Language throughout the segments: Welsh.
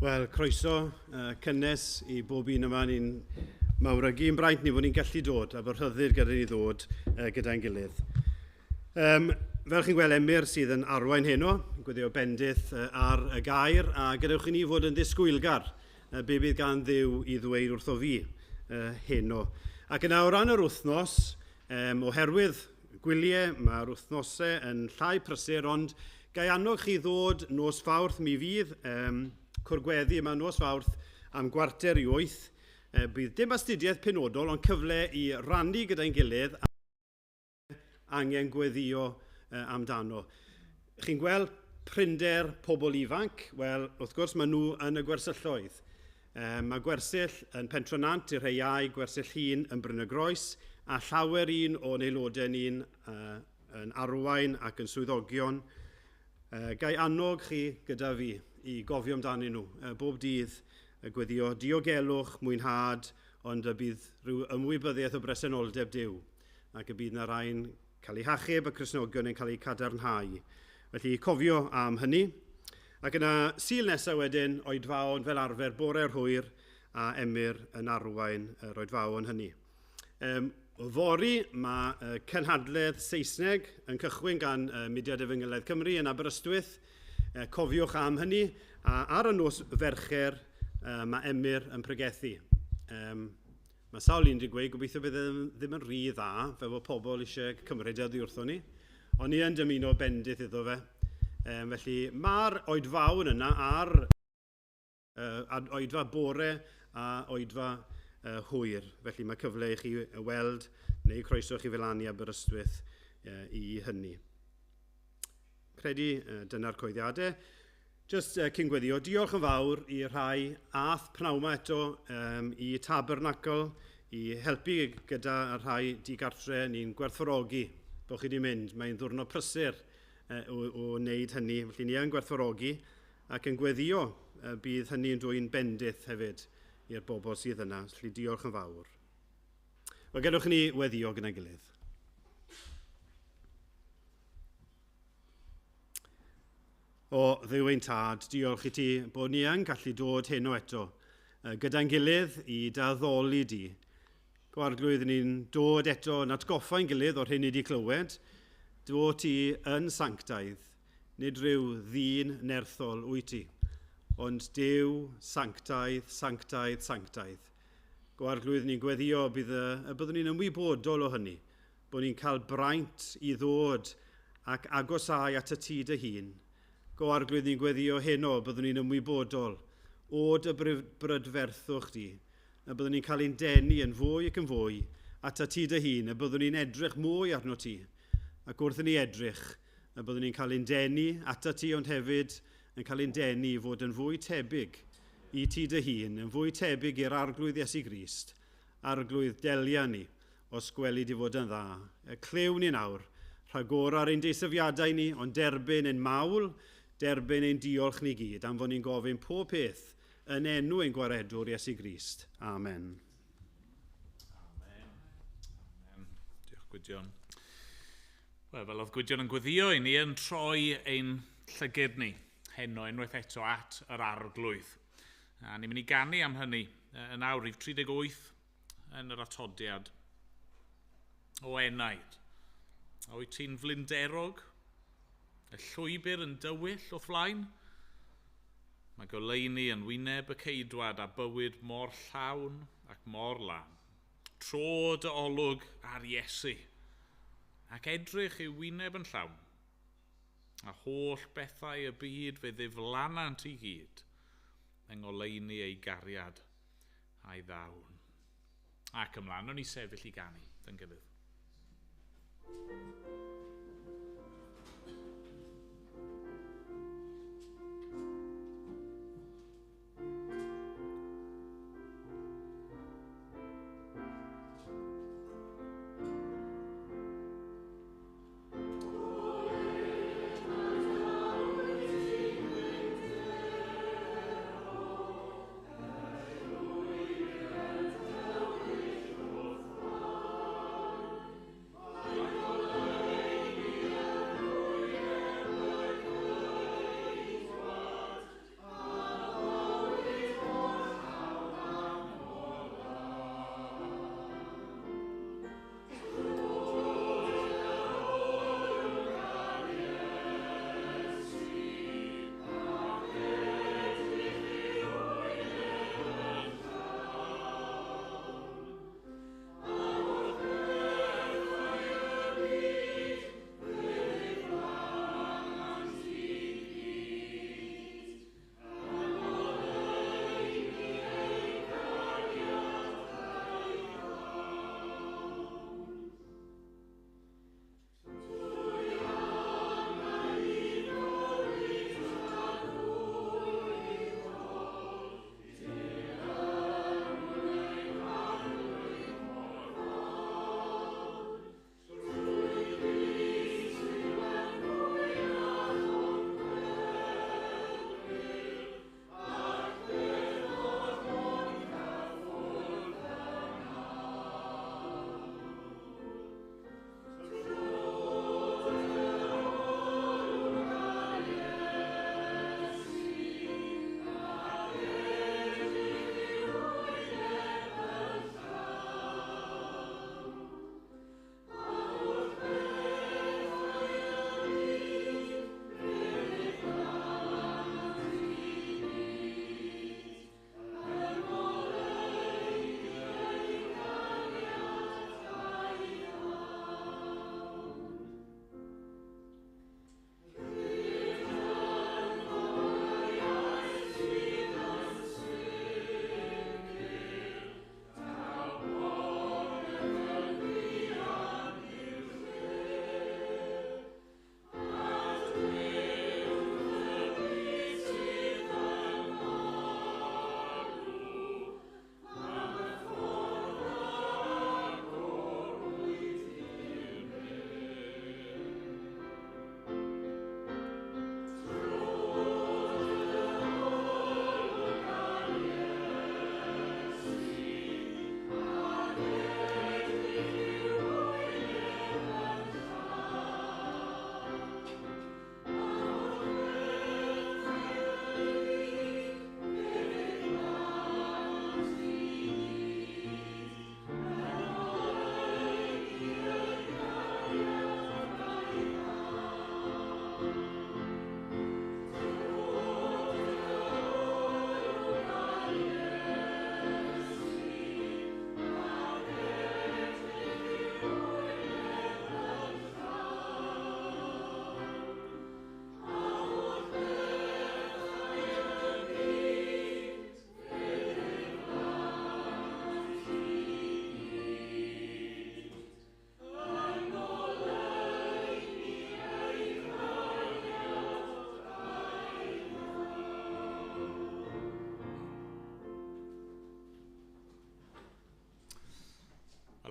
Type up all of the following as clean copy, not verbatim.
Wel, croeso cynnes i bob un yma ni'n mawrygu'n braint ni fod ni'n gallu dod a bod rhyddid gyda ni ddod gyda'n gilydd. Fel chi'n gweld Emyr sydd yn arwain heno, gweddio bendith ar y gair, a gadewch i ni fod yn ddisgwylgar be bydd gan Dduw i ddweud wrtho fi heno. Ac yna o ran yr wythnos, oherwydd gwyliau, mae'r wythnosau yn llai prysur, ond gai annog chi ddod nos Fawrth mi fydd cwrgweddi yma nos Fawrth am 7:45. Bydd dim astudiaeth penodol, ond cyfle i rannu gyda'n gilydd a angen gweddio amdano. Chi'n gweld prinder pobl ifanc? Wel, wrth gwrs, maen nhw yn y gwersylloedd. Mae gwersyll yn Pentranant, i'r rheiau, gwersyll hun yn Bryn y Groes, a llawer un o'n aelodau ni'n yn arwain ac yn swyddogion. Gai annog chi gyda fi i gofio amdanyn nhw. Bob dydd gweddio diogelwch, mwynhad, ond y bydd rhyw ymwybyddiaeth o bresenoldeb Duw. Ac y bydd yna rhain cael eu hachub, y Cristnogion yn cael eu cadarnhau. Felly cofio am hynny. Ac yna Sul nesaf wedyn, oedfaon fel arfer, bore'r hwyr a Emyr yn arwain yr oedfaon hynny. Fori mae cynhadledd Saesneg yn cychwyn gan Mudiad Efengylaeth Cymru yn Aberystwyth. Cofiwch am hynny, a ar y nos Fercher mae Emyr yn pregethu. Mae sawl un wedi gweud, gobeithio bydd ddim yn rhy dda, fe fod pobl eisiau cymryd oddi wrtho ni, ond ni yn dymuno bendith iddo fe. Felly mae'r oedfawn yna ar oedfa bore a oedfa hwyr. Felly mae cyfle i chi weld neu croeso chi fel anu Aberystwyth i hynny. Credu dyna'r coeddiadau. Jyst cyn gweddio, diolch yn fawr i rhai ath pnawn eto i Tabernacl i helpu gyda rhai digartre ni'n gwerthfawrogi bod chi wedi mynd. Mae'n ddwrnod prysur o wneud hynny, felly ni yn gwerthfawrogi ac yn gweddio bydd hynny yn dwy'n bendith hefyd i'r bobl sydd yna. Felly diolch yn fawr. Wel, gadwch ni weddio gyda'n gilydd. O Dduw ein tad, diolch i ti bod ni yn gallu dod heno eto gyda'n gilydd i daddoli di. Gwarglwydd ni'n dod eto yn atgoffa'n gilydd o'r hyn i di clywed, dod ti yn sanctaidd, nid rhyw ddyn nerthol wyt ti, ond Duw sanctaidd, sanctaidd, sanctaidd. Gwarglwydd ni'n gweddio byddwn ni'n ymwybodol o hynny, bod ni'n cael braint i ddod ac agosau at y ti dy hun. Gwarglwydd ni'n gweddio heno, byddwn ni'n ymwybodol o'r brydferthwch di, a byddwn ni'n cael ein denu yn fwy ac yn fwy at y ti dy hun, a byddwn ni'n edrych mwy arno ti. Ac wrth ni edrych, a byddwn ni'n cael ein denu at y ti, ond hefyd yn cael ein denu i fod yn fwy tebyg i ti dy hun, yn fwy tebyg i'r arglwydd Iesu Grist, arglwydd delia ni os gweli di fod yn dda. Clyw ni nawr, rhagor ar ein deisyddiadau ni, ond derbyn ein mawl, derbyn ein diolch ni gyd, am fod ni'n gofyn pob peth yn enw ein gwaredwr Iesu Grist. Amen. Amen. Amen. Diolch Gwydion. Wel, fel oedd Gwydion yn gweddio, i ni yn troi ein llygyd ni heno unwaith eto at yr arglwydd. A ni'n mynd i ganu am hynny yn awr rhif 38 yn yr atodiad o Enaid. A wyt ti'n flinderog? Y llwybr yn dywyll o flaen? Mae goleuni yn wyneb y ceidwad a bywyd mor llawn ac mor lan. Tro dy olwg ar Iesu, ac edrych i'w wyneb yn llawn. A holl bethau y byd fe ddiflanant i gyd, yng ngoleuni ei gariad a'i ddawn. Ac ymlaen, o'n i sefyll i ganu, yn gilydd.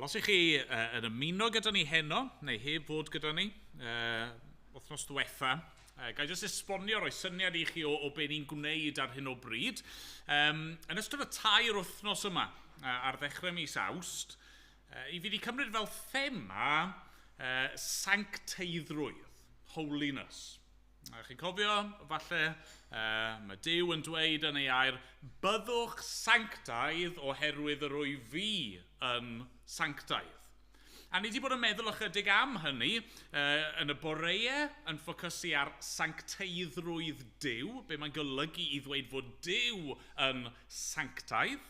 Wel, os ych chi yn ymuno gyda ni heno, neu heb fod gyda ni, wythnos diwetha, gai jyst esbonio roi syniad i chi o be ni'n gwneud ar hyn o bryd. Yn ystod y 2 wythnos yma, ar ddechrau mis Awst, i fi wedi cymryd fel thema sancteiddrwydd, holiness. Chi'n cofio, falle, mae Duw yn dweud yn ei air, byddwch sanctaidd oherwydd yr o'i fi yn sanctaidd. A ni wedi bod yn meddwl ychydig am hynny yn y boreau, yn ffocysu ar sancteiddrwydd Duw, be mae'n golygu i ddweud fod Duw yn sanctaidd.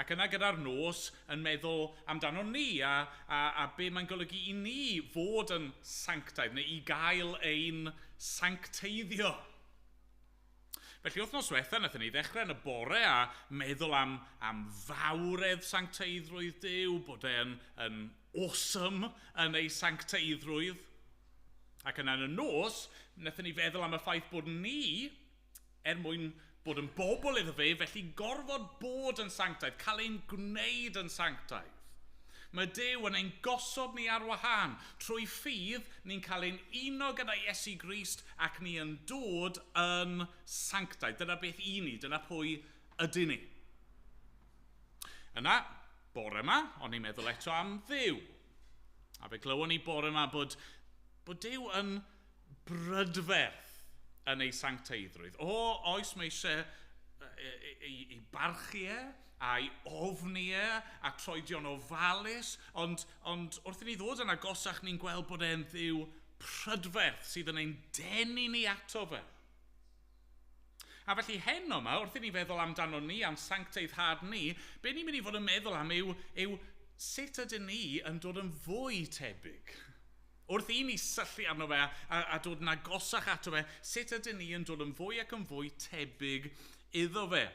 Ac yna gyda'r nos yn meddwl amdano ni a be mae'n golygu i ni fod yn sanctaidd neu i gael ein sancteiddio. Felly wythnos diwetha wnaethon ni ddechrau yn y bore a meddwl am fawredd sancteiddrwydd Duw, bod e'n awesome yn ei sancteiddrwydd. Ac yna yn y nos, wnaethon ni feddwl am y ffaith bod ni, mwyn bod yn bobl iddo fe, felly gorfod bod yn sanctaidd, cael ein gwneud yn sanctaidd. Mae Duw yn ein gosod ni ar wahân. Trwy ffydd, ni'n cael ein uno gyda Iesu Grist ac ni yn dod yn sanctaidd. Dyna beth i ni, dyna pwy ydyn ni. Yna, bore yma, o'n i'n meddwl eto am Dduw. A fe glywon ni bore yma bod Duw yn brydferth yn ei sancteiddrwydd. Oes mae eisiau ei barchu a'i ofni a troedion ofalus, ond wrth i ni ddod yn agosach ni'n gweld bod e'n Dduw prydferth sydd yn ein denu ni ato fe. A felly heno yma, wrth i ni feddwl amdano ni, am sancteiddhad ni, be ni'n mynd i fod yn meddwl am yw sut ydyn ni yn dod yn fwy tebyg. Wrth i ni syllu arno fe a dod yn agosach ato fe, sut ydyn ni yn dod yn fwy ac yn fwy tebyg iddo fe.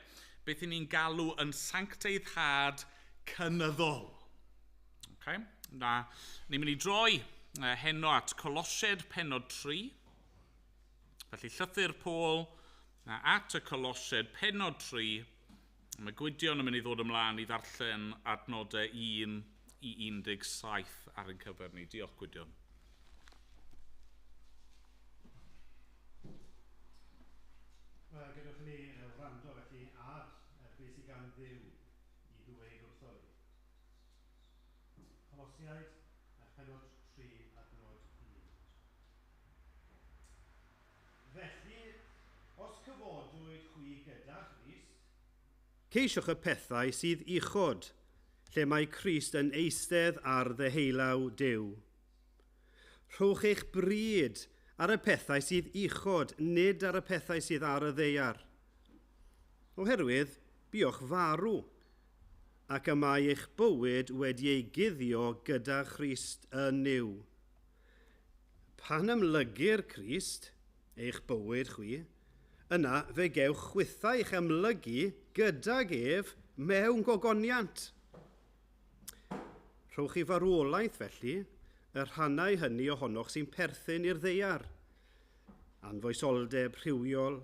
Beth i ni'n galw yn sancteiddhad cynyddol. Okay? Na, ni'n mynd i droi heno at Colosiaid pennod 3. Felly llythyr Paul at y Colosiaid pennod 3. Mae Gwydion yn mynd i ddod ymlaen i ddarllen adnodau 1 i 17 ar ein cyfer ni. Diolch Gwydion. Gadwch ni wrando felly ar beth sydd gan Dduw i ddweud wrtho ni. Colosiaid, pennod 3, adnod 1. Felly, os cyfodwyd chwi gyda Christ, ceisiwch y pethau sydd uchod, lle mae Christ yn eistedd ar ddeheulaw Duw. Rhowch eich bryd ar y pethau sydd uchod, nid ar y pethau sydd ar y ddeiar. Oherwydd, buwch farw, ac y mae eich bywyd wedi ei guddio gyda Christ yn Nuw. Pan ymlygir Christ, eich bywyd chwi, yna fe gewch chwythau eich ymlygu gydag ef mewn gogoniant. Rhowch i farwolaeth felly, y rhannau hynny ohonoch sy'n perthyn i'r ddeiar. Anfoesoldeb rhywiol,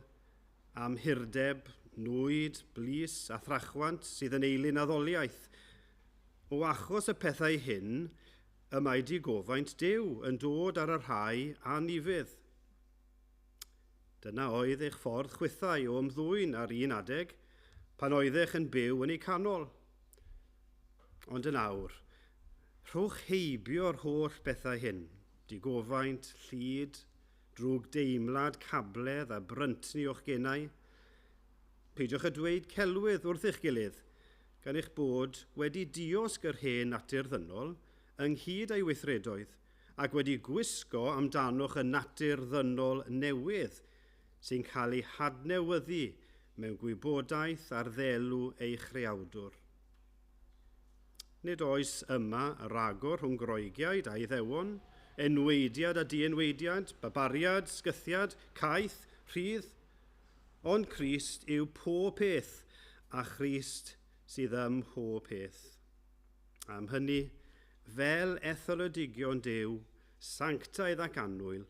amhurdeb, nwyd, blis a thrachwant sydd yn eilyn addoliaeth. O achos y pethau hyn, y mae digofaint Duw yn dod ar yr rhai anifydd. Dyna oedd eich ffordd chwythau o ymddwyn ar un adeg, pan oeddech yn byw yn ei canol. Ond yn awr, rhowch heibio'r holl bethau hyn, digofaint, llyd, drwg deimlad, cabledd a bryntni o'ch genau. Peidiwch y dweud celwydd wrth eich gilydd, gan eich bod wedi diosg yr hen natur ddynol ynghyd â'i weithredoedd, ac wedi gwisgo amdanoch y natur ddynol newydd sy'n cael ei hadnewyddu mewn gwybodaeth ar ddelw ei chreawdwr. Nid oes yma y ragor rhwng Groegiaid a Iddewon, enweidiad a dienweidiad, babariad, sgythiad, caeth, rhydd, ond Christ yw pob peth, a Christ sydd ym mhob peth. Am hynny, fel etholedigion Duw, sanctaidd ac annwyl,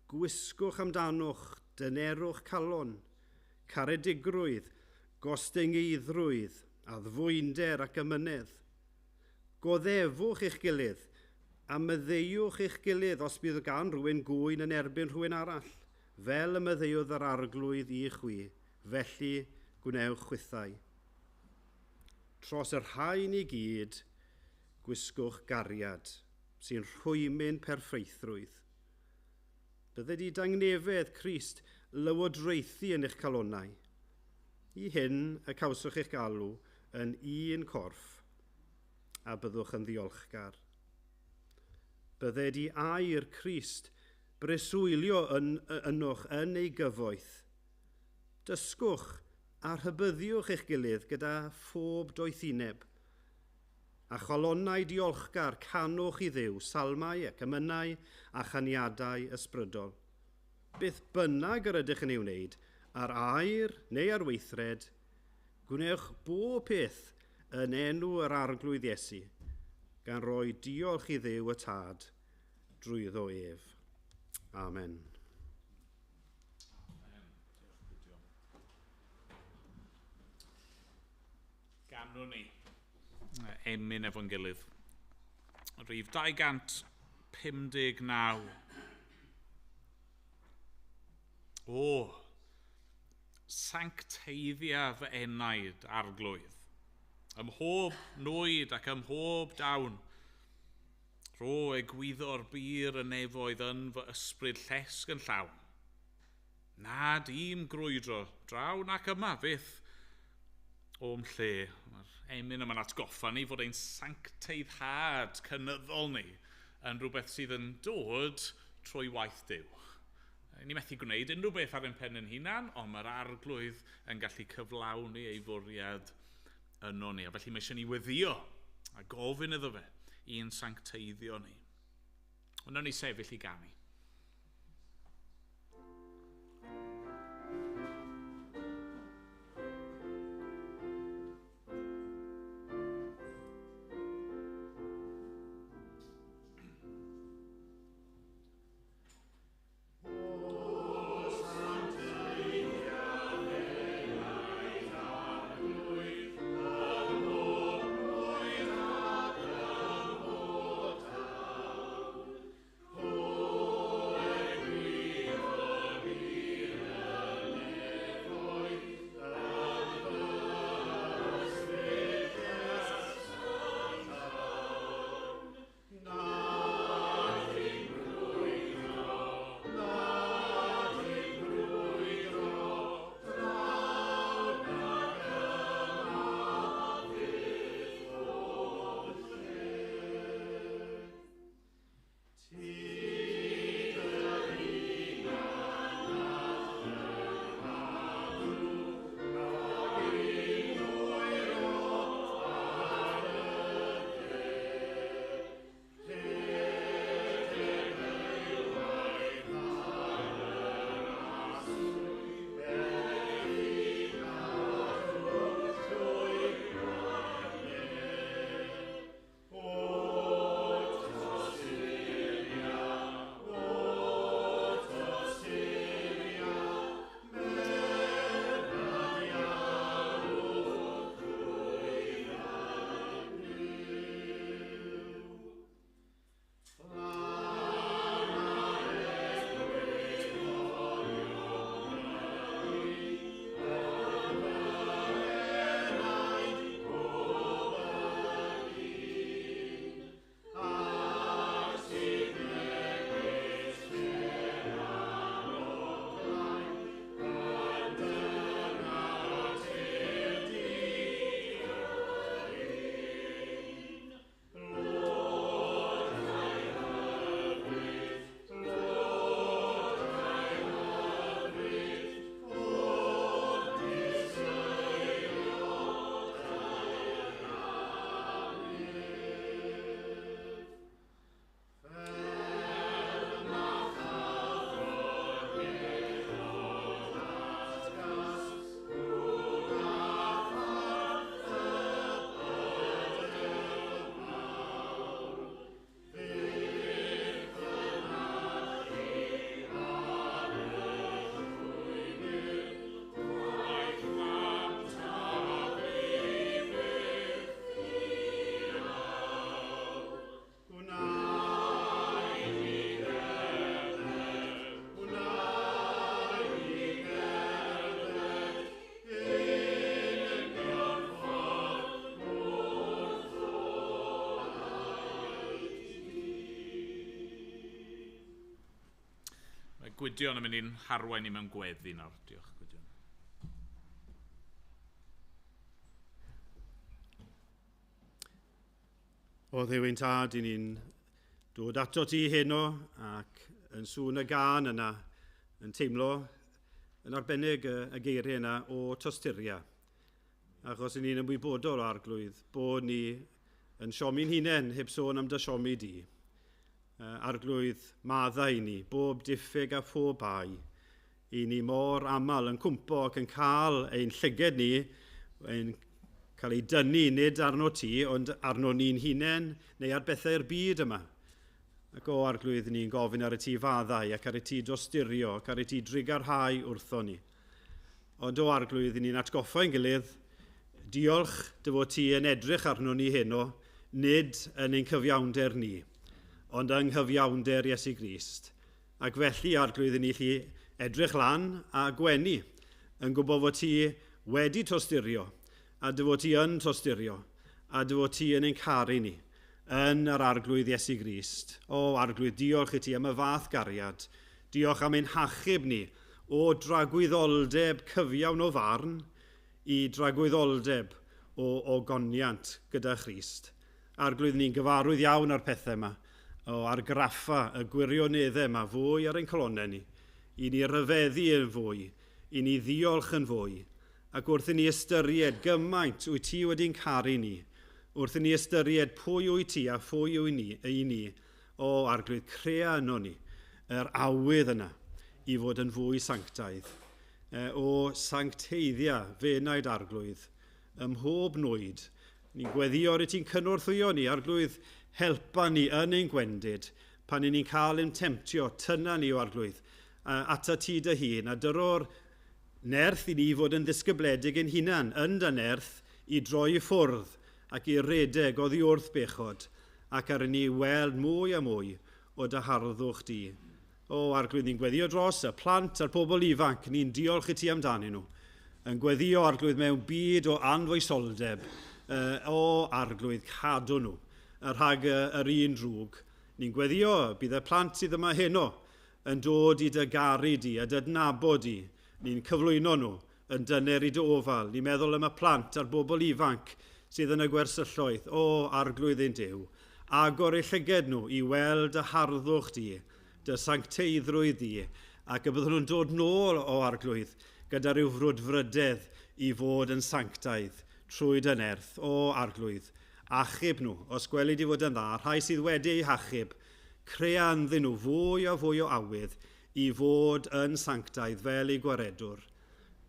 gwisgwch amdanoch, dynerwch calon, caredigrwydd, gostyngeidrwydd, addfwynder ac ymynedd. Goddefwch eich gilydd, a myddeiwch eich gilydd os bydd gan rhywun gwyn yn erbyn rhywun arall, fel y myddeuodd yr arglwydd i chwi, felly gwnewch chwythau. Tros yr rhain i gyd, gwisgwch gariad, sy'n rhwymun perfeithrwydd. Bydde di dangnefedd Crist lywodraethu yn eich calonnau. I hyn y cawswch eich galw yn un corff, a byddwch yn ddiolchgar. Bydde di air Crist breswylio ynoch yn ei gyfoeth. Dysgwch a rhybyddiwch eich gilydd gyda phob doethineb, a cholonnau diolchgar canwch i Dduw, salmau ac ymynau a chaniadau ysbrydol. Beth bynnag yr ydych yn ei wneud, ar air neu ar weithred, gwnewch bob peth yn enw yr arglwydd Iesu, gan roi diolch i Dduw y Tad drwyddo ef. Amen. Ganwn ni emyn efo'n gilydd. Rhif 259. O, sancteiddia fy enaid arglwydd. Ym mhob nwyd ac ym mhob dawn, ro egwyddo'r bir y nefoedd yn fy ysbryd llesg yn llawn. Nad i'm grwydro draw nac yma fyth o'm lle. Mae'r emyn yma'n atgoffa ni fod ein sancteiddhad cynyddol ni yn rhywbeth sydd yn dod trwy waith Duw. Ni methu gwneud unrhyw beth ar ein pen yn hunan, ond mae'r arglwydd yn gallu cyflawni ei fwriad yno ni. A felly mae eisiau ni weddio a gofyn iddo fe i'n sancteiddio ni. Ond ni sefyll i ganu. Oh Gwydion yn mynd i'n harwain ni mewn gweddi nawr. Diolch, Gwydion. O Dduw ein tad, i ni'n dod ato ti heno ac yn sŵn y gan yna, yn teimlo yn arbennig y geiriau yna o tosturia. Achos ni'n ymwybodol o arglwydd bod ni yn siomi'n hunain heb sôn am dy siomi di. Arglwydd maddau i ni, bob diffyg a phob bai. I ni mor aml yn cwmpo ac yn cael ein llyged ni, yn cael ei dynnu nid arno ti, ond arno ni'n hunain neu ar bethau'r byd yma. Ac o arglwydd ni'n gofyn ar y ti faddau ac ar y ti dosturio ac ar y ti drigarhau wrtho ni. Ond o arglwydd ni'n atgoffa ein gilydd, diolch dy fod ti yn edrych arno ni heno, nid yn ein cyfiawnder ni, ond yng nghyfiawnder Iesu Grist. Ac felly arglwydd ni chi edrych lan a gwenu, yn gwybod fod ti wedi tosturio, a dy fod ti yn tosturio, a dy fod ti yn ein caru ni, yn yr arglwydd Iesu Grist. O arglwydd, diolch i ti am y fath gariad. Diolch am ein hachub ni o dragwyddoldeb cyfiawn o farn i dragwyddoldeb o goniant gyda Christ. Arglwydd ni'n gyfarwydd iawn ar pethau yma, o argraffa y gwirioneddau yma fwy ar ein colonnau ni, i ni ryfeddu yn fwy, i ni ddiolch yn fwy, ac wrth i ni ystyried gymaint wyt ti wedi'n caru ni, wrth i ni ystyried pwy wyt ti a phwy i ni, o arglwydd crea yno ni, yr awydd yna i fod yn fwy sanctaidd, o sancteiddia fenaid arglwydd, ym mhob nwyd. Ni'n gweddio ar y ti'n cynorthwyo ni, arglwydd helpa ni yn ein gwendid, pan ni'n cael ein temtio, tyna ni o arglwydd, ata ti dy hun, a dyro'r nerth i ni fod yn ddisgybledig ein hunan, yn dy nerth i droi i ffwrdd ac i redeg oddi wrth bechod, ac ar ni weld mwy a mwy o dy harddwch di. O arglwydd ni'n gweddio dros y plant a'r pobl ifanc, ni'n diolch i ti amdanyn nhw, yn gweddio arglwydd mewn byd o anfoesoldeb, o arglwydd cadw nhw, rhag yr un drwg. Ni'n gweddio bydd y plant sydd yma heno yn dod i dy garu di a dy adnabod di. Ni'n cyflwyno nhw yn dyner i dy ofal. Ni'n meddwl am y plant a'r bobl ifanc sydd yn y gwersylloedd. O arglwydd ein Duw, agor eu llyged nhw i weld y harddwch di, dy sancteiddrwydd di, ac y byddwn nhw'n dod nôl o arglwydd gyda rhyw frwdfrydedd i fod yn sanctaidd trwy dy nerth. O arglwydd, achub nhw, os gweli di fod yn dda, rhai sydd wedi eu hachub, crea anddyn nhw fwy a fwy o awydd i fod yn sanctaidd fel eu gwaredwr.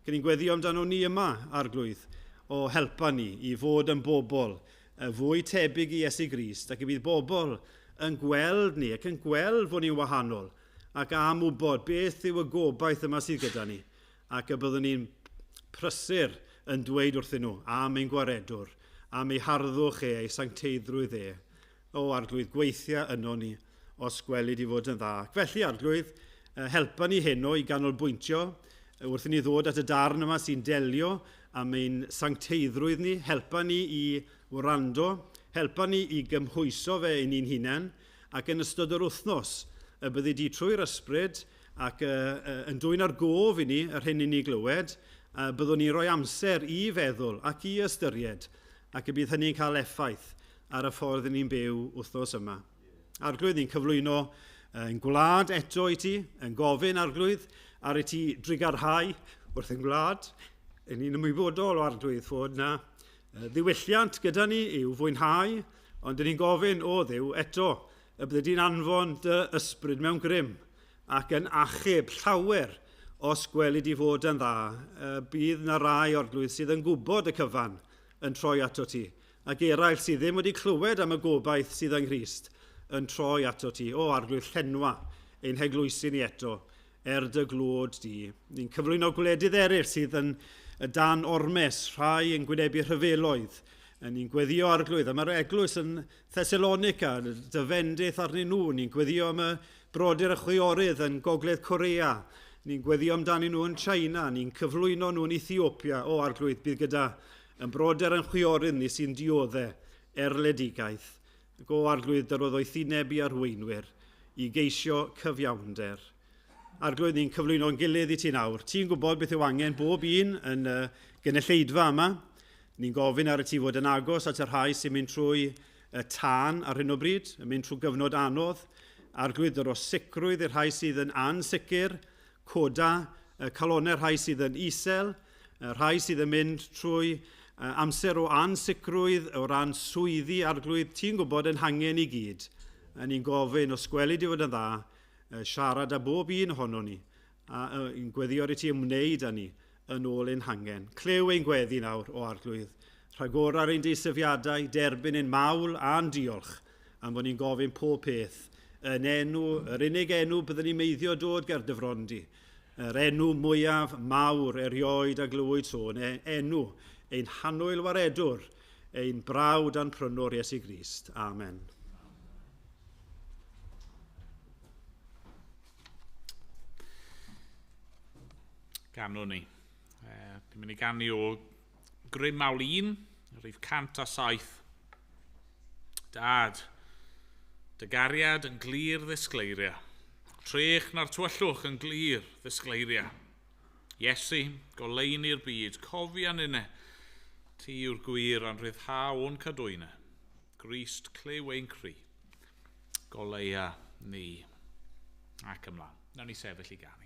Cyn ni'n gweddio amdano ni yma, arglwydd, o helpa ni i fod yn bobl fwy tebyg i Iesu Grist, ac i bydd bobl yn gweld ni, ac yn gweld fod ni'n wahanol, ac am wybod beth yw y gobaith yma sydd gyda ni, ac y byddwn ni'n prysur yn dweud wrthyn nhw am ein gwaredwr, am ei harddwch ei sancteiddrwydd O arglwydd, gweithio yno ni, os gweli di fod yn dda. Felly arglwydd, helpa ni heno i ganolbwyntio, wrth i ni ddod at y darn yma sy'n delio am ein sancteiddrwydd ni, helpa ni i wrando, helpa ni i gymhwyso fe ein ni'n hunain, ac yn ystod yr wythnos, y byddi di trwy'r ysbryd ac yn dwy'n ar gof i ni, yr hyn i ni glywed, byddwn ni'n rhoi amser i feddwl ac i ystyried, ac y bydd hynny'n cael effaith ar y ffordd ni'n byw wythnos yma. Arglwydd, ni'n cyflwyno yn gwlad eto i ti, yn gofyn arglwydd, ar y ti drigarhau wrth yn gwlad. Ni'n ymwybodol o arglwydd fod na ddiwylliant gyda ni i'w fwynhau, ond ni'n gofyn o Dduw eto, y bydde di'n anfon dy ysbryd mewn grym ac yn achub llawer os gweli di fod yn dda. Bydd na rai arglwydd sydd yn gwybod y cyfan yn troi ato ti, ac eraill sydd ddim wedi clywed am y gobaith sydd yng Nghrist yn troi ato ti. O arglwydd, llenwa ein heglwysi ni eto dy glod di. Ni'n cyflwyno gwledydd eraill sydd yn dan ormes, rhai yn gwynebu rhyfeloedd. Ni'n gweddio arglwydd am yr eglwys yn Thessalonica, dyfendith arnyn nhw. Ni'n gweddio am y brodyr y chwiorydd yn Gogledd Corea. Ni'n gweddio amdanyn nhw yn China. Ni'n cyflwyno nhw yn Ethiopia. O arglwydd, bydd gyda yn brodyr yn chwiorydd ni sy'n dioddau erledigaeth. Ac o arglwydd, yr oedd o'i thynebu arweinwyr i geisio cyfiawnder. arglwydd ni'n cyflwyno'n gilydd i ti nawr. Ti'n gwybod beth yw angen bob un yn gynulleidfa yma. Ni'n gofyn ar y ti fod yn agos at y rhai sy'n mynd trwy tân ar hyn o bryd, yn mynd trwy gyfnod anodd, arglwydd o sicrwydd i'r rhai sydd yn ansicr, coda, calonau rhai sydd yn isel, rhai sydd yn mynd trwy amser o ansicrwydd o ran swyddi arglwydd, ti'n gwybod yn hangen i gyd. Ni'n gofyn os gweli di fod yn dda, siarad â bob un ohono ni, a i'n gweddior i ti ymwneud â ni yn ôl ein hangen. Clew ein gweddi nawr o arglwydd, rhagora'r ein disyfiadau, derbyn ein mawl a'n diolch, am bod ni'n gofyn pob peth yn enw, yr unig enw byddwn ni'n meiddio dod ger dyfrondi, yr enw mwyaf mawr erioed a glywyd sôn, enw ein hanwyl waredwr, ein brawd a'n prynwr Iesu Grist. Amen. Ganwn ni. Dwi'n mynd i gannu o Grym Mawl 1, rhif 107. Dad, dy gariad yn glir ddisgleiria. Trech na'r tywyllwch yn glir ddisgleiria. Iesu, goleini'r byd, cofian yna. Ti yw'r gwir a'n rhyddhaw o'n cadwyna. Grist clyw ein cri. Goleia ni. Ac ymlaen. Nawn ni sefyll i ganu.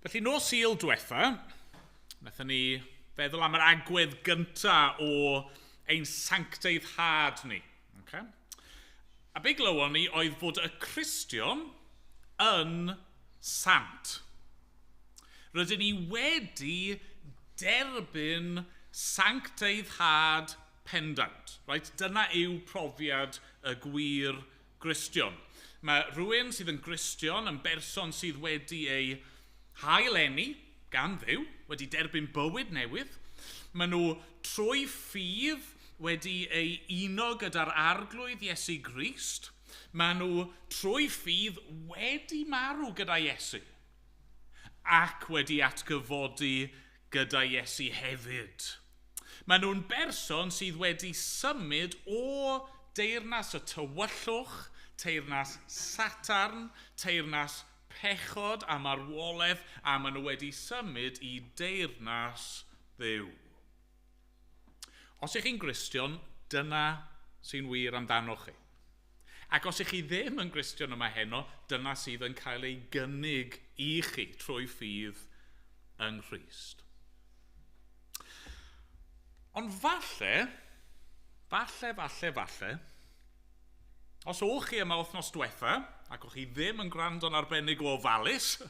Felly, Nos Sul diwetha, wnaethon ni feddwl am yr agwedd gyntaf o ein sancteiddhad ni. Okay? A be glywon ni oedd fod y Cristion yn sant. Rydyn ni wedi derbyn sancteiddhad pendant. Right? Dyna yw profiad y gwir Gristion. Mae rhywun sydd yn Gristion yn berson sydd wedi ei haeleni gan Dduw, wedi derbyn bywyd newydd. Maen nhw trwy ffydd wedi ei uno gyda'r arglwydd Iesu Grist. Maen nhw trwy ffydd wedi marw gyda Iesu. Ac wedi atgyfodi gyda Iesu hefyd. Maen nhw'n berson sydd wedi symud o deyrnas y tywyllwch, teyrnas Satarn, teyrnas pechod a marwolaeth, a maen nhw wedi symud i deyrnas Dduw. Os ych chi'n Gristion, dyna sy'n wir amdano chi. Ac os ych chi ddim yn Gristion yma heno, dyna sydd yn cael ei gynnig i chi trwy ffydd yng Nghrist. Ond falle, os o'ch chi yma wythnos diwetha, ac o'ch chi ddim yn gwrando'n arbennig o ofalus,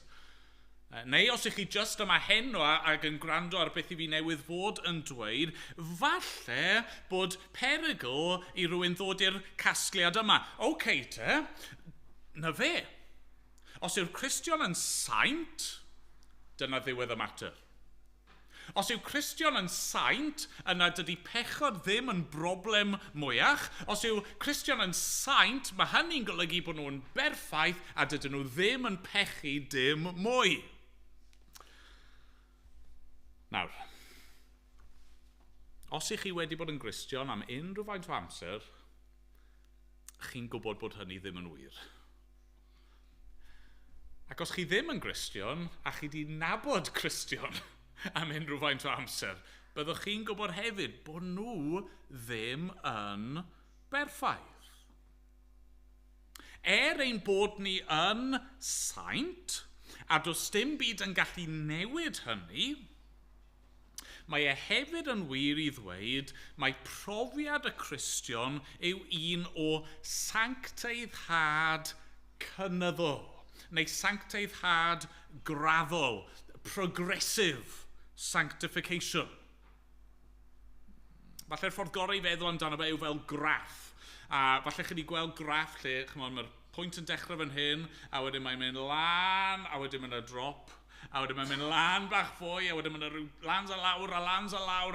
neu os ych chi just yma heno ac yn gwrando ar beth I fi newydd fod yn dweud, falle bod perygl I rywun ddod i'r casgliad yma. Okay, te, na fe. Os yw'r Cristion yn saint, dyna ddiwedd y mater. Os yw Cristion yn saint, yna dydy pechod ddim yn broblem mwyach. Os yw Cristion yn saint, mae hynny'n golygu bod nhw'n berffaith a dydyn nhw ddim yn pechu dim mwy. Nawr, os ych chi wedi bod yn Gristion am unrhyw faint o amser, chi'n gwybod bod hynny ddim yn wir. Ac os chi ddim yn Gristion, a chi di nabod Cristion am unrhyw faint o amser, byddwch chi'n gwybod hefyd bod nhw ddim yn berffaith. Ein bod ni yn saint, a does dim byd yn gallu newid hynny, mae e hefyd yn wir I ddweud mae profiad y Cristion yw un o sancteiddhad cynyddol, neu sancteiddhad graddol, progressive sanctification. Falle'r ffordd gorau I feddwl amdano fe yw fel graff. A falle chi wedi gweld graff lle, mae'r pwynt yn dechrau fan hyn, a wedyn mae'n mynd lan, a wedyn mae'n drop, a wedyn mae'n mynd lan bach fwy, a wedyn mae'n lans a lawr,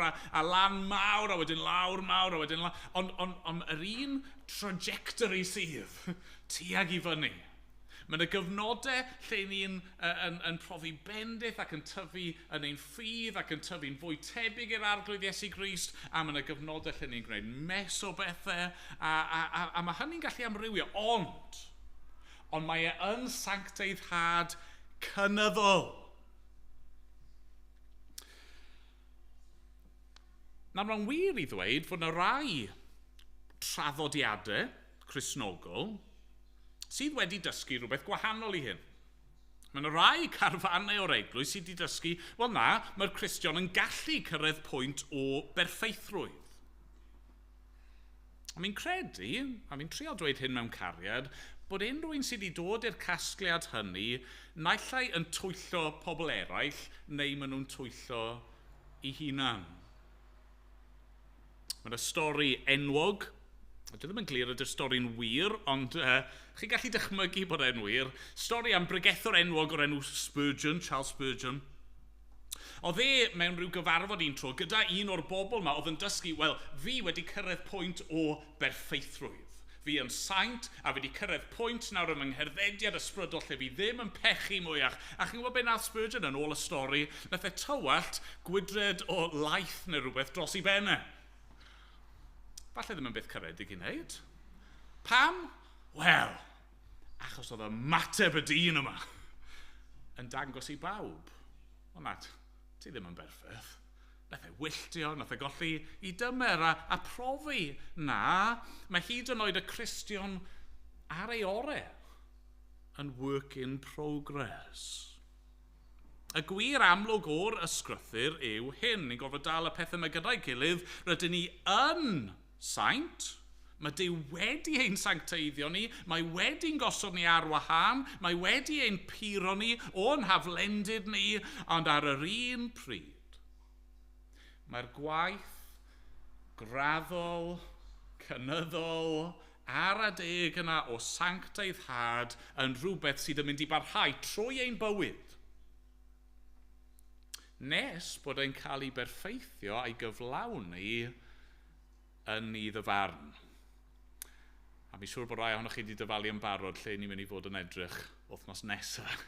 a lan mawr, a wedyn lawr mawr, a wedyn lawr. Ond yr un trajectory sydd, tuag I fyny. Mae'n y gyfnodau lle ni'n profi bendith ac yn tyfu yn ein ffydd ac yn tyfu'n fwy tebyg i'r arglwydd Iesu Grist, a mae'n y gyfnodau lle ni'n gwneud mes o bethau, a mae hynny'n gallu amrywio, ond mae e yn sancteiddhad cynyddol. Nawr mae'n wir I ddweud fod yna rai traddodiadau Cristnogol sydd wedi dysgu rhywbeth gwahanol I hyn. Mae yna rai carfannau o'r eglwys sydd wedi dysgu, wel na, mae'r Cristion yn gallu cyrraedd pwynt o berffeithrwydd. A mi'n credu, a mi'n trio dweud hyn mewn cariad, bod unrhyw un sydd wedi dod i'r casgliad hynny, naill ai yn twyllo pobl eraill, neu maen nhw'n twyllo I hunan. Mae'n y stori enwog, a dwi ddim yn glir ydy'r stori'n wir, ond chi'n gallu dychmygu bod e'n wir. Stori am bregethwr enwog o'r enw Spurgeon, Charles Spurgeon. Oedd e mewn rhyw gyfarfod un tro gyda un o'r bobl yma oedd yn dysgu, wel, fi wedi cyrraedd pwynt o berffeithrwydd. Fi yn saint, a fi wedi cyrraedd pwynt nawr ym ngherddediad ysbrydol lle fi ddim yn pechu mwyach. A chi'n gwybod beth nath Spurgeon yn ôl y stori, nath e tywallt gwydred o laeth neu rhywbeth dros I benne. Falle ddim yn beth caredig I wneud. Pam? Wel, achos oedd y mateb y dyn yma yn dangos I bawb. O nad, ti ddim yn berffaith. Nath e wylltio, nath e golli I dymer a profi. Na, mae hyd yn oed y Cristion ar ei orau yn work in progress. Y gwir amlwg o'r ysgrythyr yw hyn. Ni'n gorfod dal y pethau yma gyda'i gilydd. Rydyn ni yn saint. Mae Duw wedi ein sancteiddio ni. Mae wedi'n gosod ni ar wahân. Mae wedi ein puro ni o'n haflendid ni. Ond ar yr un pryd, mae'r gwaith graddol, cynyddol, ar a deg yna o sancteiddhad yn rhywbeth sydd yn mynd i barhau trwy ein bywyd. Nes bod e'n cael ei berffeithio a'i gyflawni yn ei ddyfarn. A mi'n siŵr bod rai ohonoch chi wedi dyfalu yn barod lle ni'n mynd i fod yn edrych wythnos nesaf.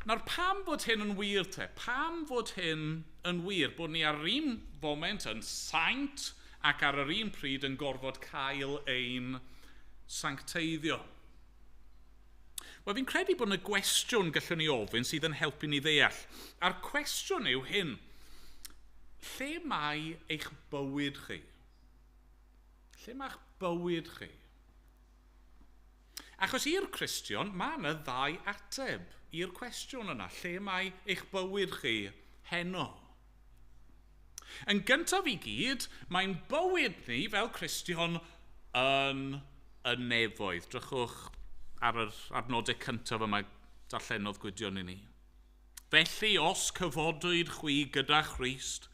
Nawr, pam fod hyn yn wir te? Pam fod hyn yn wir? Bod ni ar yr un foment yn saint ac ar yr un pryd yn gorfod cael ein sancteiddio. Wel, fi'n credu bod yna gwestiwn gallwn ni ofyn sydd yn helpu ni ddeall. A'r cwestiwn yw hyn. Lle mae eich bywyd chi? Lle mae'ch bywyd chi? Achos i'r Cristion, mae yna ddau ateb i'r cwestiwn yna. Lle mae eich bywyd chi heno? Yn gyntaf i gyd, mae'n bywyd ni fel Cristion yn y nefoedd. Drychwch ar yr adnodau cyntaf yma darllenodd Gwydion i ni. Felly, os cyfodwyd chwi gyda Christ,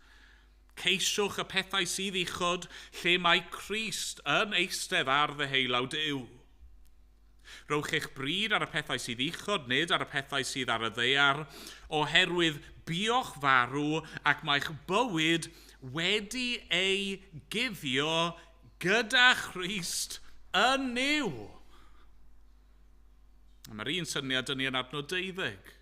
ceisiwch y pethau sydd uchod lle mae Crist yn eistedd ar ddeheulawd Duw. Rowch eich bryd ar y pethau sydd uchod, nid ar y pethau sydd ar y ddaear, oherwydd buoch farw ac mae'ch bywyd wedi ei guddio gyda Christ yn niw. Mae'r un syniad yn ni yn adnod 12.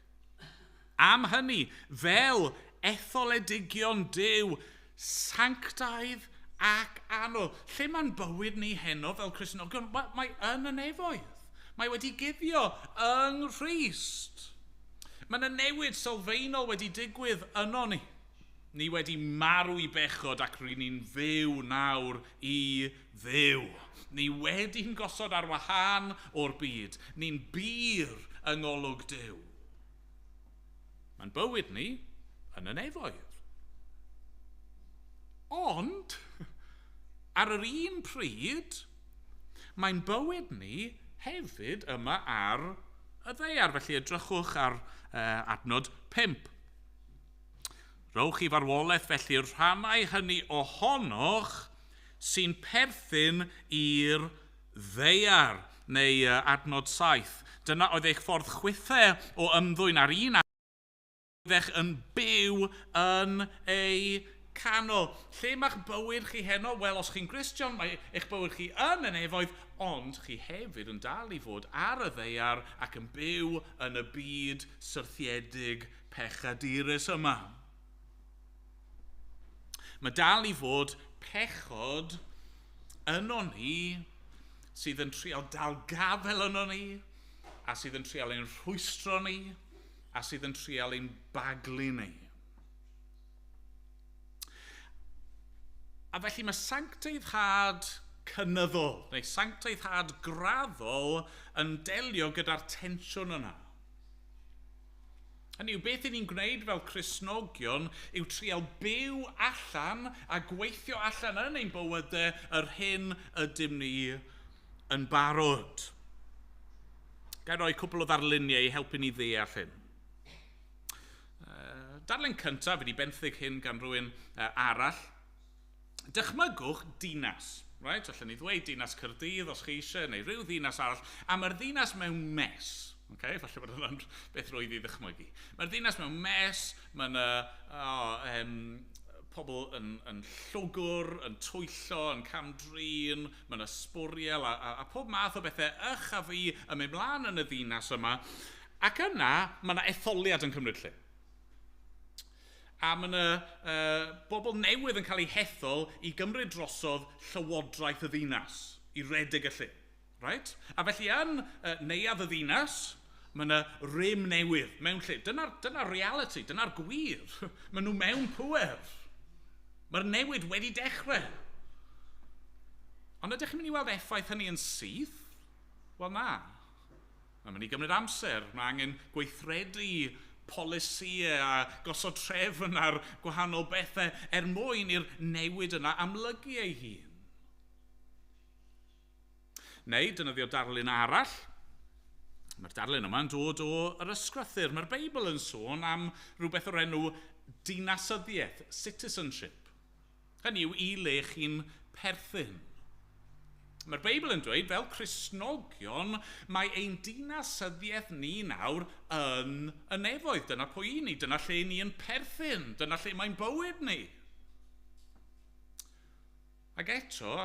Am hynny, fel etholedigion Duw, sanctaidd ac anodd. Lle mae'n bywyd ni heno fel Cristnogion? Mae yn y nefoedd. Mae wedi guddio yng Nghrist. Mae yna newid sylfaenol wedi digwydd yno ni. Ni wedi marw i bechod ac rydyn ni'n fyw nawr i Dduw. Ni wedi'n gosod ar wahân o'r byd. Ni'n byr yng ngolwg Duw. Mae'n bywyd ni yn y nefoedd. Ond, ar yr un pryd, mae'n bywyd ni hefyd yma ar y ddaear. Felly edrychwch ar adnod 5. Rowch i farwolaeth felly rhannau hynny ohonoch sy'n perthyn i'r ddaear, neu adnod 7. Dyna oedd eich ffordd chwithau o ymddwyn ar un oeddech yn byw yn ei canol. Lle mae'ch bywyd chi heno? Wel, os chi'n Gristion, mae eich bywyd chi yn y nefoedd, ond chi hefyd yn dal i fod ar y ddaear ac yn byw yn y byd syrthiedig pechadurus yma. Mae dal i fod pechod yno ni sydd yn trial dal gafel yno ni, a sydd yn trial ein rhwystro ni, a sydd yn trial ein baglu ni. A felly mae sancteiddhad cynyddol, neu sancteiddhad graddol yn delio gyda'r tensiwn yna. Hynny yw, beth ni'n gwneud fel Cristnogion yw trial byw allan a gweithio allan yn ein bywydau yr hyn ydym ni yn barod. Gai roi cwbl o ddarluniau i helpu ni ddeall hyn. Darlun cyntaf wedi benthyg hyn gan rhywun arall. Dychmygwch dinas. Right? Allen ni ddweud dinas Caerdydd os chi eisiau, neu rhyw ddinas arall, a mae'r ddinas mewn mes. Okay? Falle bod hwnna'n beth roedd i ddychmygu. Mae'r ddinas mewn mes, mae'n pobl yn llwgwr, yn twyllo, yn camdrin, mae'n ysbwriel a pob math o bethau ych a fi yn mynd mlaen yn y ddinas yma. Ac yna, mae yna etholiad yn cymryd lle. A mae yna bobl newydd yn cael eu hethol i gymryd drosodd llywodraeth y ddinas, i redeg y lle. Right? A felly yn neuadd y ddinas, mae yna rym newydd mewn lle. Dyna'r reality, dyna'r gwir. Maen nhw mewn pŵer. Mae'r newid wedi dechrau. Ond ydych chi'n mynd i weld effaith hynny yn syth? Wel na. Mae'n mynd i gymryd amser. Mae angen gweithredu polisïau a gosod trefn ar gwahanol bethau mwyn i'r newid yna amlygu ei hun. Neu, defnyddio darlun arall. Mae'r darlun yma'n dod o'r ysgrythyr. Mae'r Beibl yn sôn am rhywbeth o'r enw dinasyddiaeth, citizenship. Hynny yw i le chi'n perthyn. Mae'r Beibl yn dweud, fel Cristnogion, mae ein dinasyddiaeth ni nawr yn y nefoedd. Dyna pwy ni, dyna lle ni yn perthyn, dyna lle mae'n bywyd ni. Ac eto,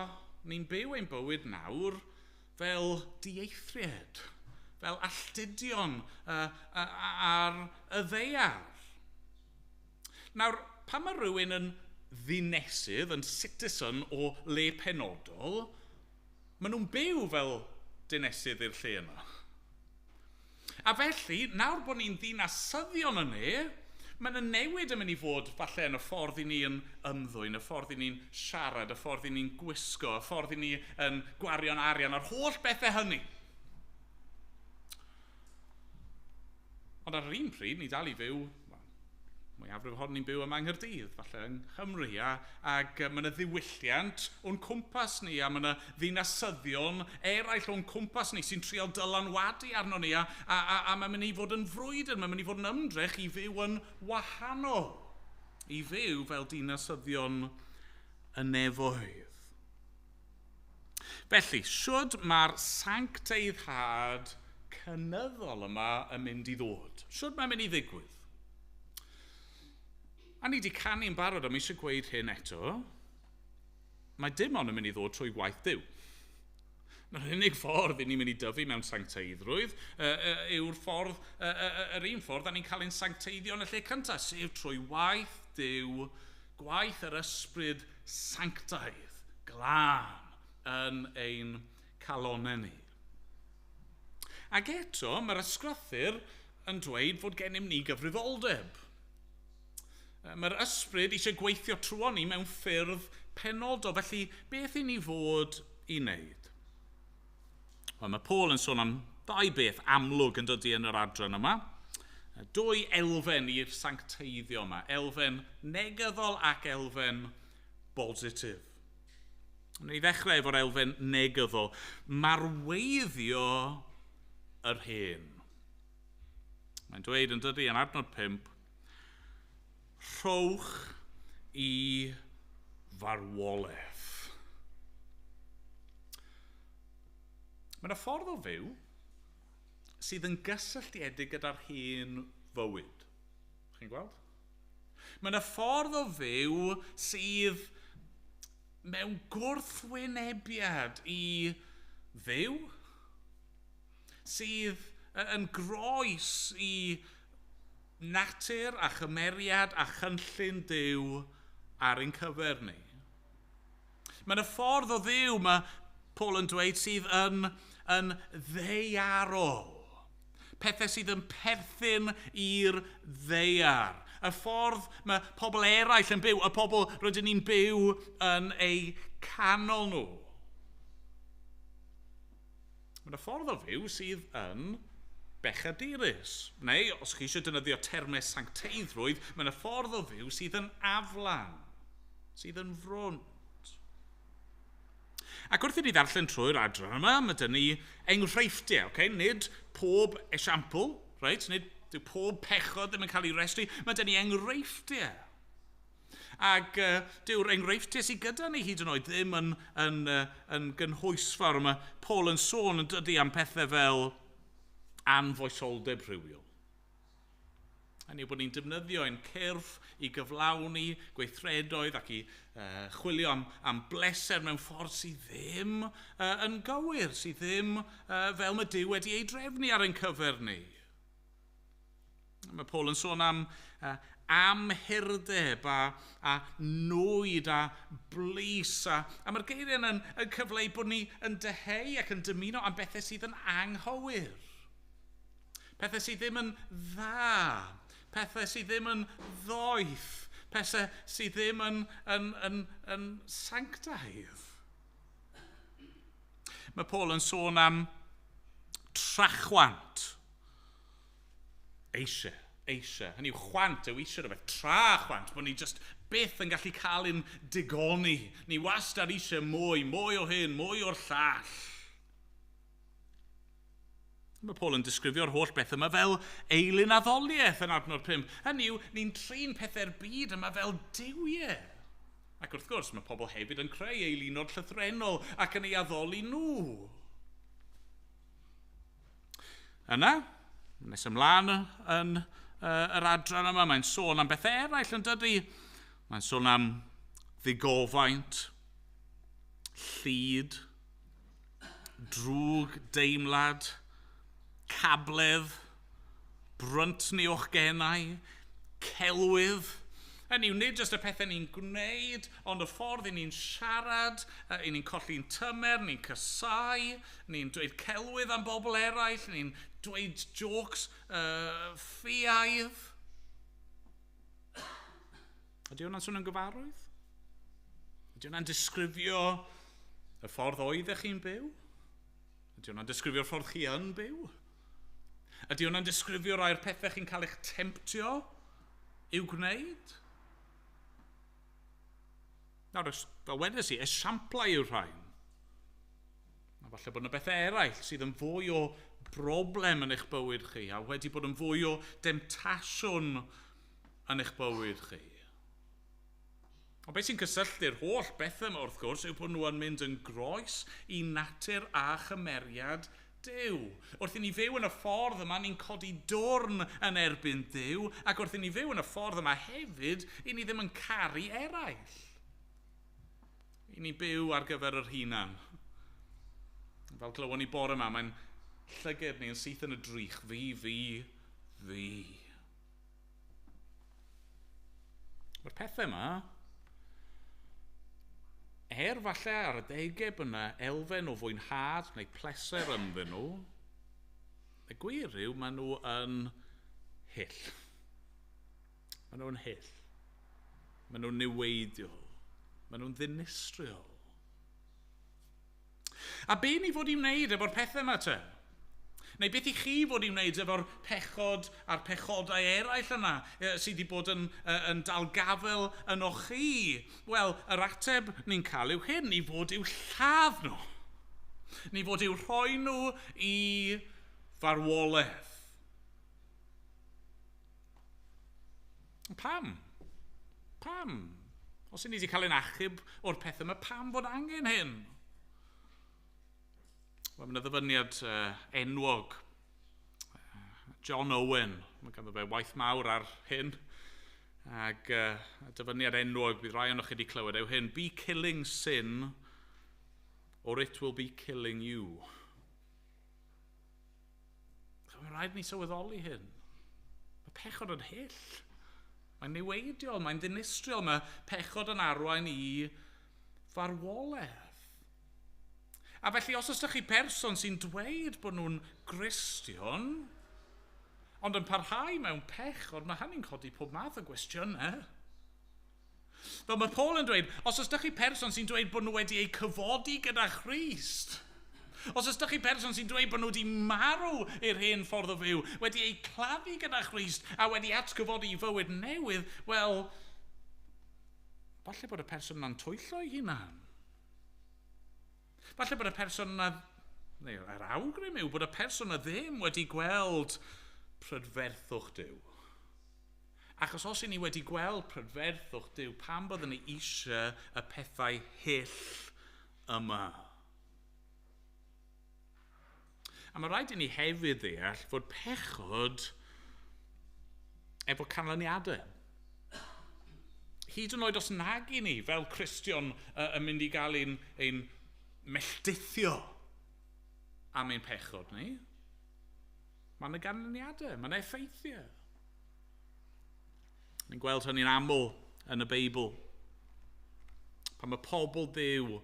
ni'n byw ein bywyd nawr fel dieithried, fel alltudion ar y ddeiar. Nawr, pan mae rhywun yn ddinesydd, yn citizen o le penodol, maen nhw'n byw fel dinesydd i'r lle yna. A felly, nawr bod ni'n ddinasyddion yn mae'n y newid yn mynd i fod falle yn y ffordd i ni yn ymddwyn, y ffordd i ni'n siarad, y ffordd i ni'n gwisgo, y ffordd i ni yn gwario'n arian, a'r holl bethau hynny. Ond ar yr un pryd, ni dal i fyw, mwyafrif ohonyn ni'n byw yma yng Caerdydd, falle yng Nghymru, ac mae yna ddiwylliant o'n cwmpas ni, a mae yna ddinasyddion eraill o'n cwmpas ni sy'n trial dylanwadu arno ni, a mae'n mynd i fod yn frwydr, mae'n mynd i fod yn ymdrech i fyw yn wahanol, i fyw fel dinasyddion y nefoedd. Felly, siwrd mae'r sancteiddhad cynyddol yma yn mynd i ddod? Siwrd mae'n mynd i ddigwydd? A ni wedi canu'n barod am eisiau gweud hyn eto, mae dim ond yn mynd i ddod trwy waith Duw. Yr unig ffordd i ni'n mynd i dyfu mewn sancteiddrwydd yw'r ffordd, yr un ffordd a ni'n cael ein sancteiddio yn y lle cyntaf, sef trwy waith Duw, gwaith yr ysbryd sanctaidd, glân yn ein calonau ni. Ac eto, mae'r ysgrythyr yn dweud fod gennym ni gyfrifoldeb. Mae'r ysbryd eisiau gweithio trwy ni mewn ffyrdd penodol, felly beth i ni fod i wneud? Wel, mae Paul yn sôn am ddau beth amlwg yn dydy yn yr adran yma. Dwy elfen i'r sancteiddio yma, elfen negyddol ac elfen bositif. Wna i ddechrau efo'r elfen negyddol. Marweiddio yr hen. Mae'n dweud yn dydy yn adnod 5, rhowch i farwolaeth. Mae yna ffordd o fyw sydd yn gysylltiedig gyda'r hen fywyd. Chi'n gweld? Mae yna ffordd o fyw sydd mewn gwrthwynebiad i fyw, sydd yn groes i natur a chymeriad a chynllun Duw ar ein cyfer ni. Mae yna ffordd o ddiw, mae Paul yn dweud, sydd yn ddeiarol. Pethau sydd yn perthyn i'r ddeiar. Y ffordd mae pobl eraill yn byw, y pobl rydyn ni'n byw yn eu canol nhw. Mae yna ffordd o fyw sydd yn bechadurus. Neu, os chi eisiau defnyddio termau sancteiddrwydd, mae yna ffordd o fyw sydd yn aflan, sydd yn frwnt. Ac wrth i ni ddarllen trwy'r adran yma, mae dyn ni enghreifftiau, okay? Nid pob esiampl, right? Nid pob pechod ddim yn cael ei restru, mae dyn ni enghreifftiau. Ac dyw'r enghreifftiau sydd gyda ni hyd yn oed ddim yn gynhwysfawr. Mae Paul yn sôn yn dydy am pethau fel anfoesoldeb rhywiol. Hynny yw bod ni'n defnyddio ein cyrff i gyflawni gweithredoedd ac i chwilio am bleser mewn ffordd sydd ddim yn gywir, sydd ddim fel mae Duw wedi ei drefnu ar ein cyfer ni. Mae Paul yn sôn am amhurdeb a nwyd a blis a mae'r geiriau yn cyfleu bod ni yn deheu ac yn dymuno am bethau sydd yn anghywir. Pethau sydd ddim yn dda, pethau sydd ddim yn ddoeth, pethau sydd ddim yn sanctaidd. Mae Paul yn sôn am trachwant. eisiau. Hynny yw chwant, yw eisiau rhywbeth tra chwant, bod ni just byth yn gallu cael ein digoni. Ni wastad eisiau mwy o hyn, mwy o'r llall. Mae Paul yn disgrifio'r holl beth yma fel eilyn addoliaeth yn adnod 5. Hynny yw, ni'n trin pethau'r byd yma fel duwiau. Ac wrth gwrs, mae pobl hefyd yn creu eilunod llythrenol ac yn ei addoli nhw. Yna, nes ymlaen yn yr adran yma, mae'n sôn am bethau eraill yn dydy. Mae'n sôn am ddigofaint, llyd, drwg deimlad, cabledd, brynt ni o'ch genau, celwydd. Hynny yw, nid jyst y pethau ni'n gwneud, ond y ffordd i ni'n siarad, i ni'n colli'n tymer, ni'n cysau, ni'n dweud celwydd am bobl eraill, ni'n dweud jokes ffiaidd. Ydy hwnna'n sôn yn gyfarwydd? Ydy hwnna'n disgrifio y ffordd oeddech chi'n byw? Ydy hwnna'n disgrifio'r ffordd chi yn byw? Ydy hwnna'n disgrifio rhai'r pethau chi'n cael eich temptio i'w gwneud? Nawr, fel wedes i, esiamplau yw'r rhain. A falle bod yna bethau eraill sydd yn fwy o broblem yn eich bywyd chi, a wedi bod yn fwy o demtasiwn yn eich bywyd chi. Ond beth sy'n cysylltu'r holl bethau yma wrth gwrs yw bod nhw yn mynd yn groes i natur a chymeriad Duw. Wrth i ni fyw yn y ffordd yma, ni'n codi dwrn yn erbyn Duw, ac wrth i ni fyw yn y ffordd yma hefyd, i ni ddim yn caru eraill. I ni byw ar gyfer yr hunan. Fel glywon ni bore yma, mae'n llygad ni yn syth yn y drych. Fi. Mae'r pethau yma, falle ar y degau bod yna elfen o fwynhad neu pleser ynddyn nhw, y gwir yw maen nhw yn hyll. Maen nhw'n hyll. Maen nhw'n niweidiol. Maen nhw'n ddinistriol. A be ni fod i wneud efo'r pethau yma te? Neu beth i chi fod i wneud efo'r pechod a'r pechodau eraill yna sydd wedi bod yn dalgafel yn o'ch chi? Wel, yr ateb ni'n cael yw hyn, ni fod i'w lladd nhw. Ni fod i'w rhoi nhw i farwolaeth. Pam? Os i ni wedi cael ein achub o'r pethau yma, pam fod angen hyn? Wel, mae'n ddyfyniad enwog. John Owen, mae ganddo fe waith mawr ar hyn. Ac dyfyniad enwog, bydd rai o'n chi wedi clywed, yw hyn, be killing sin, or it will be killing you. Mae'n rhaid ni sylweddoli hyn. Mae pechod yn hyll. Mae'n niweidiol, mae'n ddinistriol, mae pechod yn arwain i farwolaeth. A felly, os ydych chi person sy'n dweud bod nhw'n Gristion, ond yn parhau mewn pechod, mae hynny'n codi pob math o gwestiynau. Fel mae Paul yn dweud, os ydych chi person sy'n dweud bod nhw wedi ei cyfodi gyda Christ, os ydych chi person sy'n dweud bod nhw wedi marw i'r hen ffordd o fyw, wedi ei claddu gyda Christ a wedi atgyfodi i fywyd newydd, wel, falle bod y person yna'n twyllo ei hunan. Falle bod y person yna, neu yr awgrym yw, bod y person yna ddim wedi gweld prydferthwch Duw. Achos os i ni wedi gweld prydferthwch Duw, pam byddwn ni eisiau y pethau hyll yma? A mae rhaid i ni hefyd ddeall fod pechod efo canlyniadau. Hyd yn oed os nag i ni fel Cristion yn mynd i gael ein melltithio am ein pechod ni, mae'n y ganlyniadau, mae'n effeithiau. Ni'n gweld hynny'n aml yn y Beibl. Pan mae pobl Duw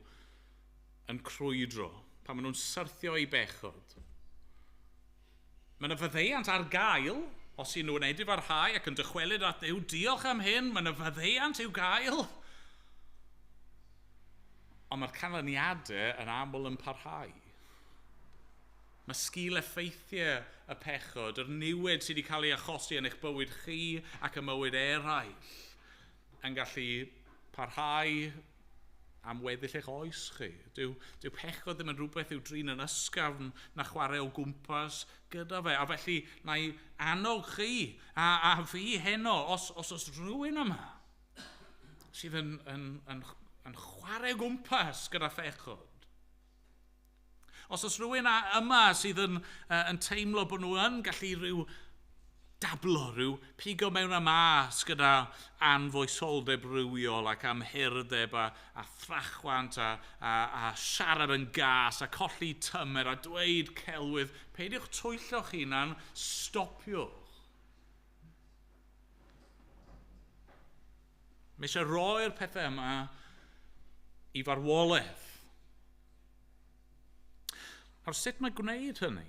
yn crwydro, pan maen nhw'n syrthio i bechod. Mae yna fyddeiant ar gael, os yw nhw'n edifarhau ac yn dychwelyd at Duw, diolch am hyn, mae yna fyddeiant i'w gael. Ond mae'r canlyniadau yn aml yn parhau. Mae sgil effeithiau y pechod, yr niwed sydd wedi cael ei achosi yn eich bywyd chi ac y mywyd eraill, yn gallu parhau am weddill eich oes chi. Dyw pechod ddim yn rhywbeth i'w drin yn ysgafn na chwarae o gwmpas gyda fe. A felly, na i annog chi a fi heno, os oes rhywun yma sydd yn chwarae o gwmpas gyda phechod. Os oes rhywun yma sydd yn teimlo bod nhw yn gallu rhyw dablo, rhyw pigo mewn y mas gyda anfoesoldeb rywiol ac amherdeb a thrachwant a siarad yn gas a colli tymer a dweud celwydd, peidiwch twyllo'ch hunan, stopiwch. Mae eisiau roi'r pethau yma i farwolaeth. Ar sut mae gwneud hynny?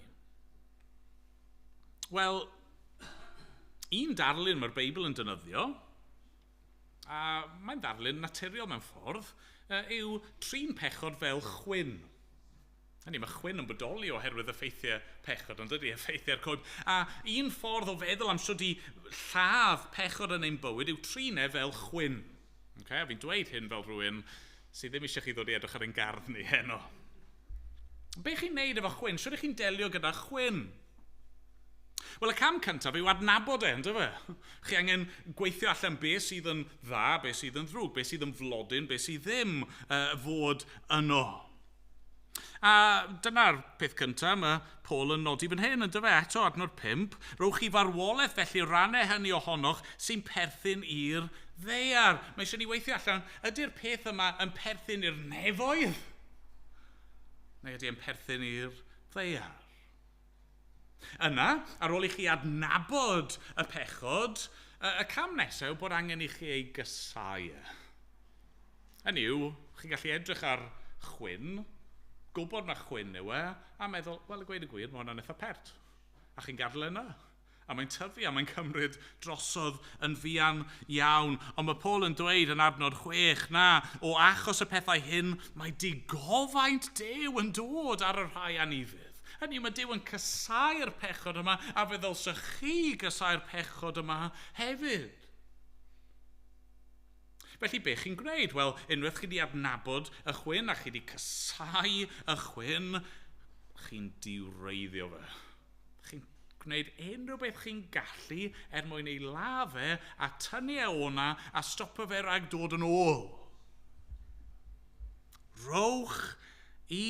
Wel, un darlun mae'r Beibl yn defnyddio, a mae'n darlun naturiol mewn ffordd, yw trin pechod fel chwyn. Hynny, mae chwyn yn bodoli oherwydd effeithiau pechod, ond ydy effeithiau'r cwd. A un ffordd o feddwl am sut i lladd pechod yn ein bywyd yw trin fel chwyn. Okay? A fi'n dweud hyn fel rhywun sydd ddim eisiau chi ddod i edrych ar ein gardd ni heno. Be chi'n neud efo chwyn? Sut ych chi'n delio gyda chwyn? Wel, y cam cyntaf yw adnabod ynddo fe? Chi angen gweithio allan be sydd yn dda, be sydd yn ddrwg, be sydd yn flodyn, be sydd ddim fod yno. A dyna'r peth cyntaf, mae Paul yn nodi fan hyn, ynddo fe? Eto, adnod 5, rowch chi farwolaeth felly rannau hynny ohonoch sy'n perthyn i'r ddaear. Mae eisiau ni weithio allan, ydy'r peth yma yn perthyn i'r nefoedd? Neu ydy e'n perthyn i'r ddaear? Yna, ar ôl i chi adnabod y pechod, y cam nesaf yw bod angen i chi ei gysau. Hynny yw, chi'n gallu edrych ar chwyn, gwybod na chwyn yw a meddwl, wel, y gweud y gwir, mae hwnna'n eitha pert. A chi'n gadael yna. A mae'n tyfu a mae'n cymryd drosodd yn fuan iawn. Ond mae Paul yn dweud yn adnod 6 na, o achos y pethau hyn, mae digofaint Duw yn dod ar y rhai anifydd. Hynny, mae Duw yn cysau'r pechod yma, a fe ddylsech chi gysau'r pechod yma hefyd. Felly, be chi'n gwneud? Wel, unwaith chi wedi adnabod y chwyn a chi wedi cysau y chwyn, chi'n diwreiddio fe. Chi'n gwneud unrhyw beth chi'n gallu mwyn ei lafe a tynnu o'na a stopio fe rhag dod yn ôl. Rowch i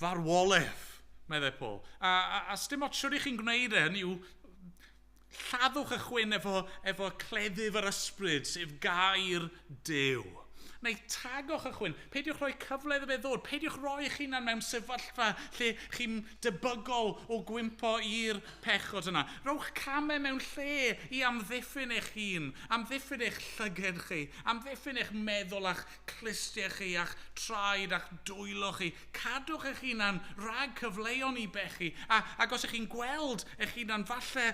farwolaeth, meddwl Paul. A sdim ots siwr i chi'n gwneud hynny yw lladdwch y chwyn efo cleddyf yr ysbryd, sef gair Duw. Neu tagwch y chwyn. Peidiwch rhoi cyfle iddo fe ddod. Peidiwch rhoi eich hunan mewn sefyllfa lle chi'n debygol o gwympo i'r pechod yna. Rowch camau mewn lle i amddiffyn eich hun, amddiffyn eich llyged chi, amddiffyn eich meddwl a'ch clustiau chi, a'ch traed a'ch dwylo chi. Cadwch eich hunan rhag cyfleuon i bechu. Ac os ych chi'n gweld eich hunan falle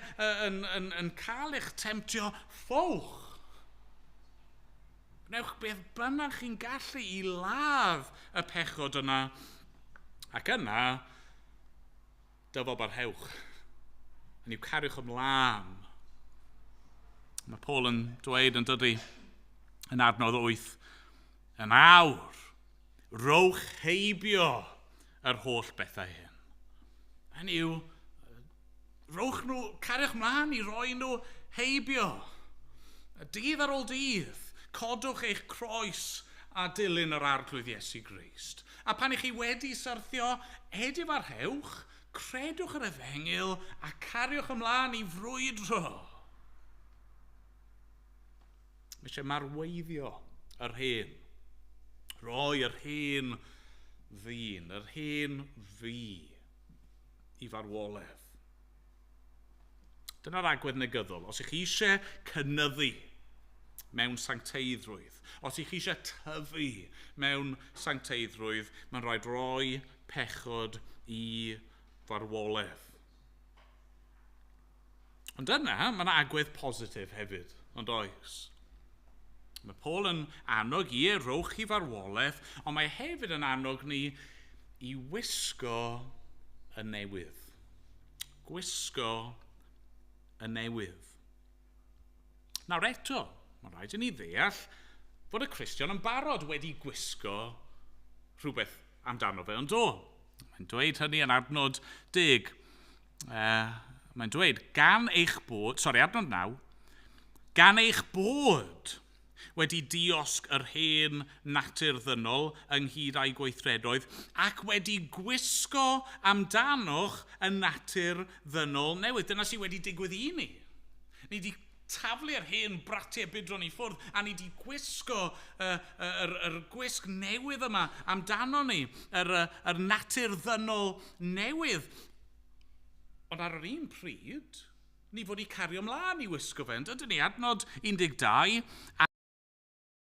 yn cael eich temtio, ffowch. Wnewch beth bynnag chi'n gallu i ladd y pechod yna. Ac yna, dyfal barhewch. Yn i'w cariwch ymlaen. Mae Paul yn dweud yn dydy yn adnodd 8. Yn awr, rowch heibio yr holl bethau hyn. Hynny yw, rowch nhw, cariwch ymlaen i roi nhw heibio. Dydd ar ôl dydd. Codwch eich croes a dilyn yr arglwydd Iesu Grist. A pan ych chi wedi syrthio, edifarhewch, credwch yr efengil a cariwch ymlaen i frwydro. Mae eisiau marweiddio yr hen. Roi yr hen ddyn, yr hen fi i farwolaeth. Dyna'r agwedd negyddol. Os ych chi eisiau cynyddu mewn sancteiddrwydd, os ych chi eisiau tyfu mewn sancteiddrwydd, mae'n rhaid roi pechod i farwolaeth. Ond yna, mae'n agwedd positif hefyd, ond oes. Mae Paul yn annog i rowch i farwolaeth, ond mae hefyd yn annog ni i wisgo y newydd. Gwisgo y newydd. Nawr eto, mae'n rhaid i ni ddeall fod y Cristion yn barod wedi gwisgo rhywbeth amdano fe, ond do. Mae'n dweud hynny yn adnod 10. Mae'n dweud, adnod 9, gan eich bod wedi diosg yr hen natur ddynol ynghyd â'i gweithredoedd ac wedi gwisgo amdanoch y natur ddynol newydd. Dyna sydd wedi digwydd i ni. Ni wedi taflu'r hen bratiau bydron i ffwrdd a ni wedi gwisgo yr gwisg newydd yma amdano ni, yr natur ddynol newydd. Ond ar yr un pryd, ni fod i cario ymlaen i wisgo fe. Dydyn ni adnod 12,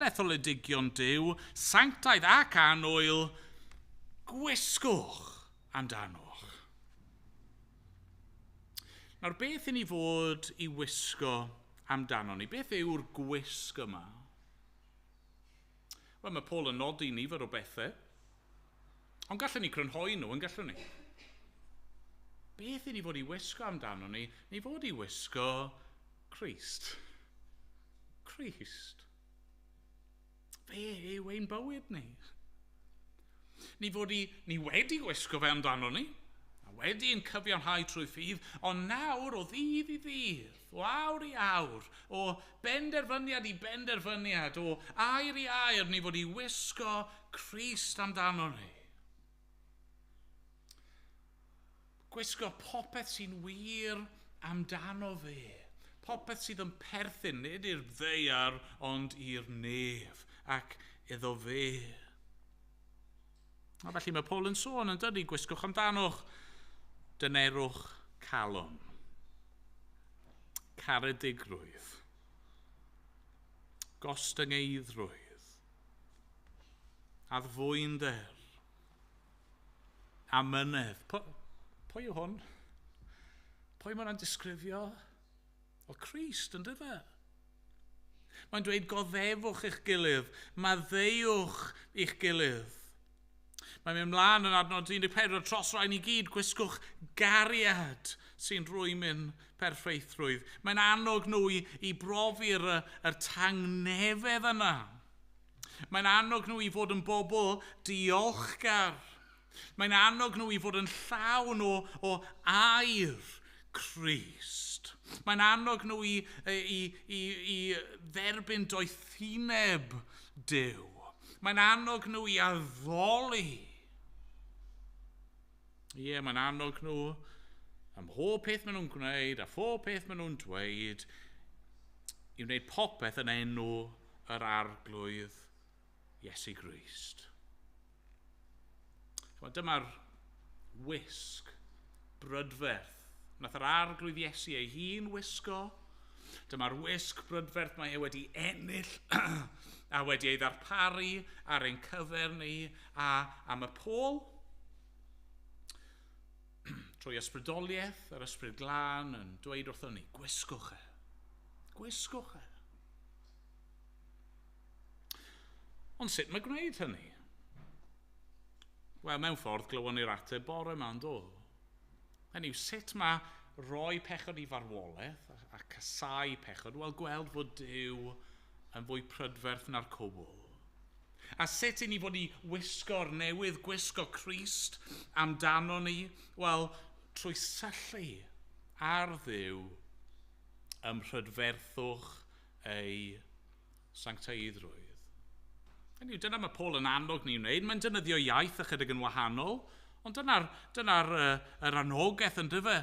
etholedigion Duw, sanctaidd ac annwyl, gwisgwch amdanoch. Nawr, beth i ni fod i wisgo amdano ni? Beth yw'r gwisg yma? Wel, mae Paul yn nodi nifer o bethau, ond gallwn ni crynhoi nhw, yn gallwn ni? Beth i ni fod i wisgo amdano ni? Ni fod i wisgo Crist. Crist. Fe yw ein bywyd ni. Ni wedi gwisgo fe amdano ni, a wedi'n cyfiawnhau trwy ffydd, ond nawr o ddydd i ddydd, o awr i awr, o benderfyniad i benderfyniad, o air i air, ni fod i wisgo Crist amdano ni. Gwisgo popeth sy'n wir amdano fe. Popeth sydd yn perthyn, nid i'r ddeiar, ond i'r nef, ac iddo fe. A felly mae Paul yn sôn yn dydy, gwisgwch amdanoch, dynerwch calon, caredigrwydd, gostyngeidrwydd, addfwynder, amynedd. Pwy yw hwn? Pwy mae'n disgrifio? O Crist, yn dyfa. Mae'n dweud goddefwch eich gilydd, maddeuwch eich gilydd. Mae'n mynd mlaen yn adnod 14, tros rai ni gyd, gwisgwch gariad sy'n rwymyn perfeithrwydd. Mae'n annog nhw i brofi'r tangnefedd yna. Mae'n annog nhw i fod yn bobl diolchgar. Mae'n annog nhw i fod yn llawn o air Crist. Mae'n annog nhw i dderbyn doethineb Duw. Mae'n annog nhw i addoli. Mae'n annog nhw am pob peth maen nhw'n gwneud a pob peth maen nhw'n dweud i wneud popeth yn enw yr arglwydd Iesu Grist. Dyma'r wisg brydferth. Nath yr arglwydd Iesu ei hun wisgo. Dyma'r wisg brydferth mae e wedi ennill a wedi ei ddarparu ar ein cyfer ni. A mae Paul, trwy ysbrydoliaeth, yr ysbryd glân, yn dweud wrthon ni, gwisgwch e. Gwisgwch e. Ond sut mae gwneud hynny? Wel, mewn ffordd glywon ni'r ateb bore yma, do. Hynny yw, sut mae roi pechod i farwolaeth a casau pechod, wel, gweld fod Duw yn fwy prydferth na'r cwbl. A sut i ni fod i wisgo'r newydd, gwisgo Crist amdano ni? Wel, trwy syllu ar Dduw ymrhydferthwch ei sancteiddrwydd. Dyna mae Paul yn annog ni wneud. Mae'n defnyddio iaith ychydig yn wahanol, ond dyna'r anogaeth yn dyfa.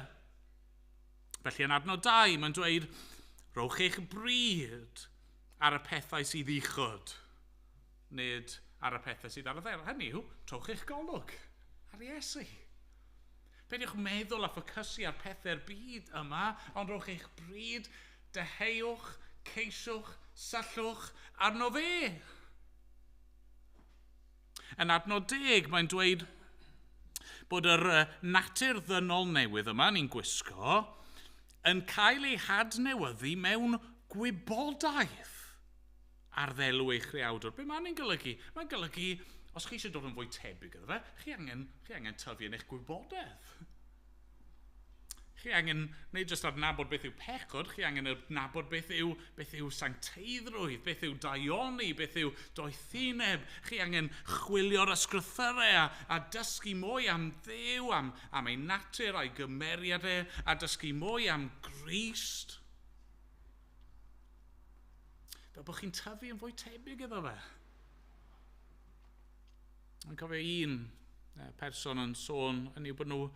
Felly yn adnod 2, mae'n dweud, rhowch eich bryd ar y pethau sydd uchod, nid ar y pethau sydd ar y ddeil. Hynny yw, trowch eich golwg ar Iesu. Peidiwch meddwl a ffocysu ar pethau'r byd yma, ond rhowch eich bryd, deheuwch, ceisiwch, syllwch arno fe. Yn adnod 10, mae'n dweud bod yr natur ddynol newydd yma ni'n gwisgo yn cael ei hadnewyddu mewn gwybodaeth ar ddelw eich rheawdwr. Be mae'n golygu? Mae'n golygu, os chi eisiau dod yn fwy tebyg iddo fe, chi angen tyfu yn eich gwybodaeth. Chi angen nid jyst adnabod beth yw pechod, chi angen adnabod beth yw sancteiddrwydd, beth yw daioni, beth yw doethineb. Chi angen chwilio'r ysgrythyrau a dysgu mwy am Dduw, am ei natur a'i gymeriadau, a dysgu mwy am Grist. Fel bod chi'n tyfu yn fwy tebyg iddo fe. Yn cofio un person yn sôn, yn yw bod nhw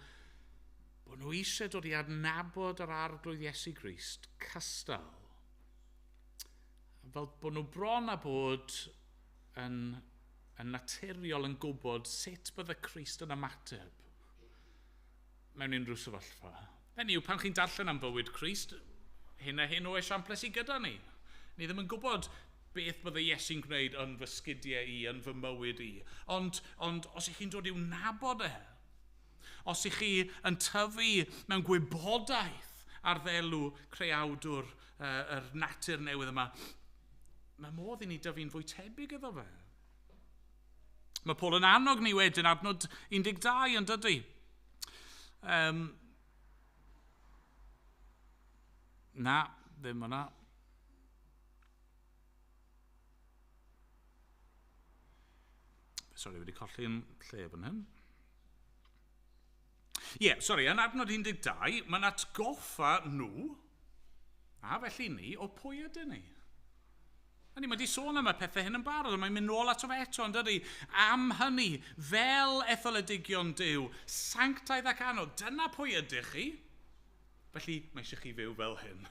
eisiau dod i adnabod yr arglwydd Iesu Grist cystal. Fel bod nhw bron a bod yn naturiol yn gwybod sut bydd y Crist yn ymateb mewn unrhyw sefyllfa. Hynny yw, pan chi'n darllen am bywyd Crist, hyn a hyn o esiamplau sydd gyda ni. Ni ddim yn gwybod beth bydde Iesu'n gwneud yn fy sgidiau i, yn fy mywyd i. Ond os ych chi'n dod i'w nabod os ych chi yn tyfu mewn gwybodaeth ar ddelw creawdwr yr natur newydd yma, mae modd i ni dyfu'n fwy tebyg iddo fe. Mae Paul yn annog ni wedyn adnod 12 yn dydy. Na, ddim yna. Sori, wedi colli'n lle fan hyn. Yn adnod 12, mae'n atgoffa nhw, a felly ni, o pwy ydyn ni. Mae wedi sôn am y pethau hyn yn barod, mae'n mynd nôl ato fe eto, yn dydy. Am hynny, fel etholedigion Duw, sanctaidd ac anodd, dyna pwy ydych chi. Felly, mae eisiau chi fyw fel hyn.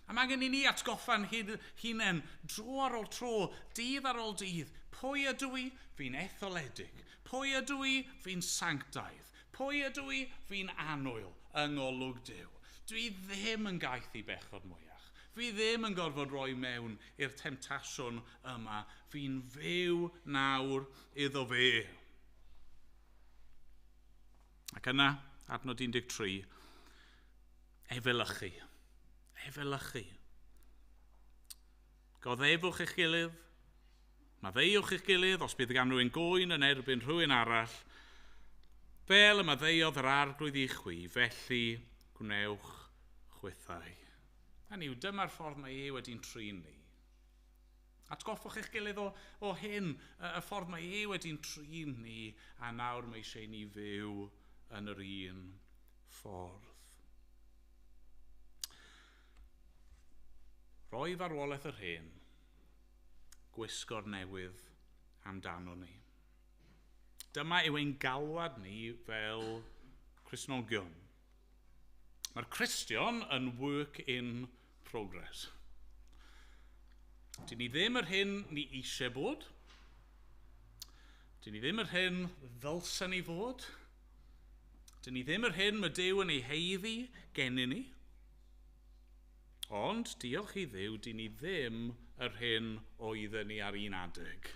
A mae angen i ni atgoffa'n hunain, dro ar ôl tro, dydd ar ôl dydd. Pwy ydw i? Fi'n etholedig. Pwy ydw i? Fi'n sanctaidd. Pwy ydw i? Fi'n annwyl yng ngolwg Duw. Dwi ddim yn gaeth i bechod mwyach. Fi ddim yn gorfod roi mewn i'r temtasiwn yma. Fi'n fyw nawr iddo fe. Ac yna, adnod 13, efelychu. Efelychu. Goddefwch eich gilydd, maddeuwch eich gilydd os bydd gan rhywun gwyn yn erbyn rhywun arall, fel y maddeuodd yr arglwydd i chwi, felly gwnewch chwythau. Hynny yw, dyma'r ffordd mae wedi'n trin ni. Atgoffwch eich gilydd o hyn, y ffordd mae wedi'n trin ni, a nawr mae eisiau ni fyw yn yr un ffordd. Roi farwolaeth yr hen, gwisgo'r newydd amdano ni. Dyma yw ein galwad ni fel Cristnogion. Mae'r Cristion yn work in progress. Dyn ni ddim yr hyn ni eisiau bod. Dyn ni ddim yr hyn ddylsen ni fod. Dyn ni ddim yr hyn mae Duw yn ei heiddi gennym ni. Ond, diolch i Dduw, dyn ni ddim yr hyn oedden ni ar un adeg.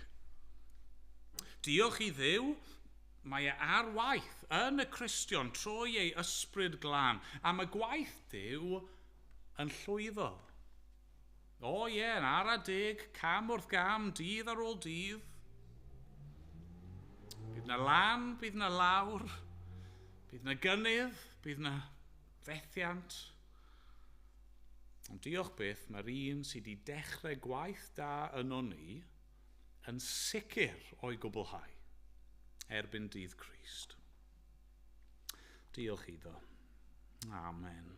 Diolch i Dduw, mae ar waith yn y Cristion trwy ei ysbryd glân, a mae gwaith Duw yn llwyddo. Yn ara deg, cam wrth gam, dydd ar ôl dydd. Bydd na lan, bydd na lawr, bydd na gynnydd, bydd na fethiant. Ond diolch byth, mae'r un sydd wedi dechrau gwaith da yno ni yn sicr o'i gwblhau erbyn dydd Crist. Diolch iddo. Amen.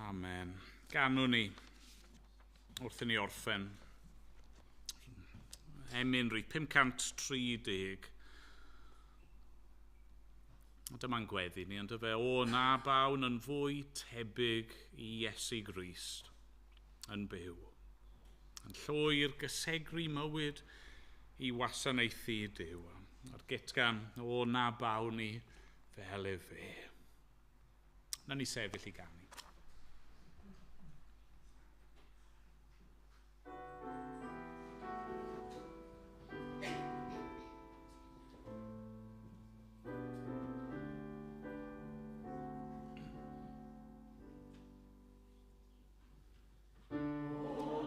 Amen. Ganwn ni, wrth i ni orffen, Emyr 530. Dyma'n gweddi ni, ond fe o na bawn yn fwy tebyg i Iesu Grist yn byw. Yn llwyr gysegri mywyd i wasanaethu Duw. A'r gitgan o na bawn ni fel e fe. Na ni sefyll i ganu. Oh,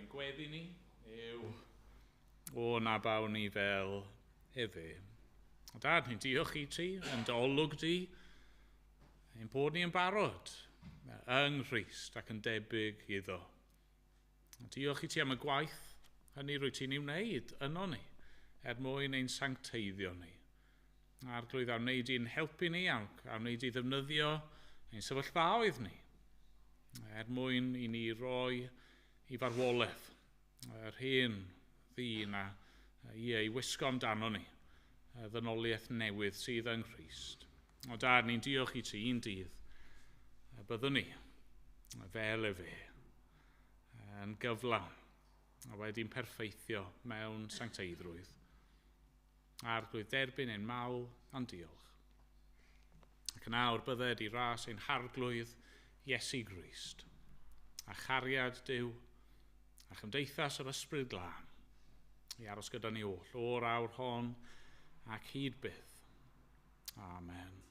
ein gweddi ni yw o na bawn ni fel efe. Dad, ni'n diolch i ti, yn dy olwg di, ein bod ni yn barod yng Nghrist ac yn debyg iddo. Diolch i ti am y gwaith hynny rwy ti'n ei wneud yno ni, mwyn ein sancteiddio ni. Arglwydd am wneud i'n helpu ni, am wneud i ddefnyddio ein sefyllfaoedd ni, mwyn i ni roi i farwolaeth yr hen ddyn a ei wisgo amdano ni, ddynoliaeth newydd sydd yng Nghrist. O Dad, ni'n diolch i ti un dydd, byddwn ni fel efe, yn gyflawn, a wedi'n perffeithio mewn sancteiddrwydd. Arglwydd derbyn ein mawl a'n diolch. Ac yn awr bydded i ras ein harglwydd Iesu Grist, a chariad Duw, a chymdeithas yr ysbryd glân, i aros gyda ni oll o'r awr hon ac hyd byth. Amen.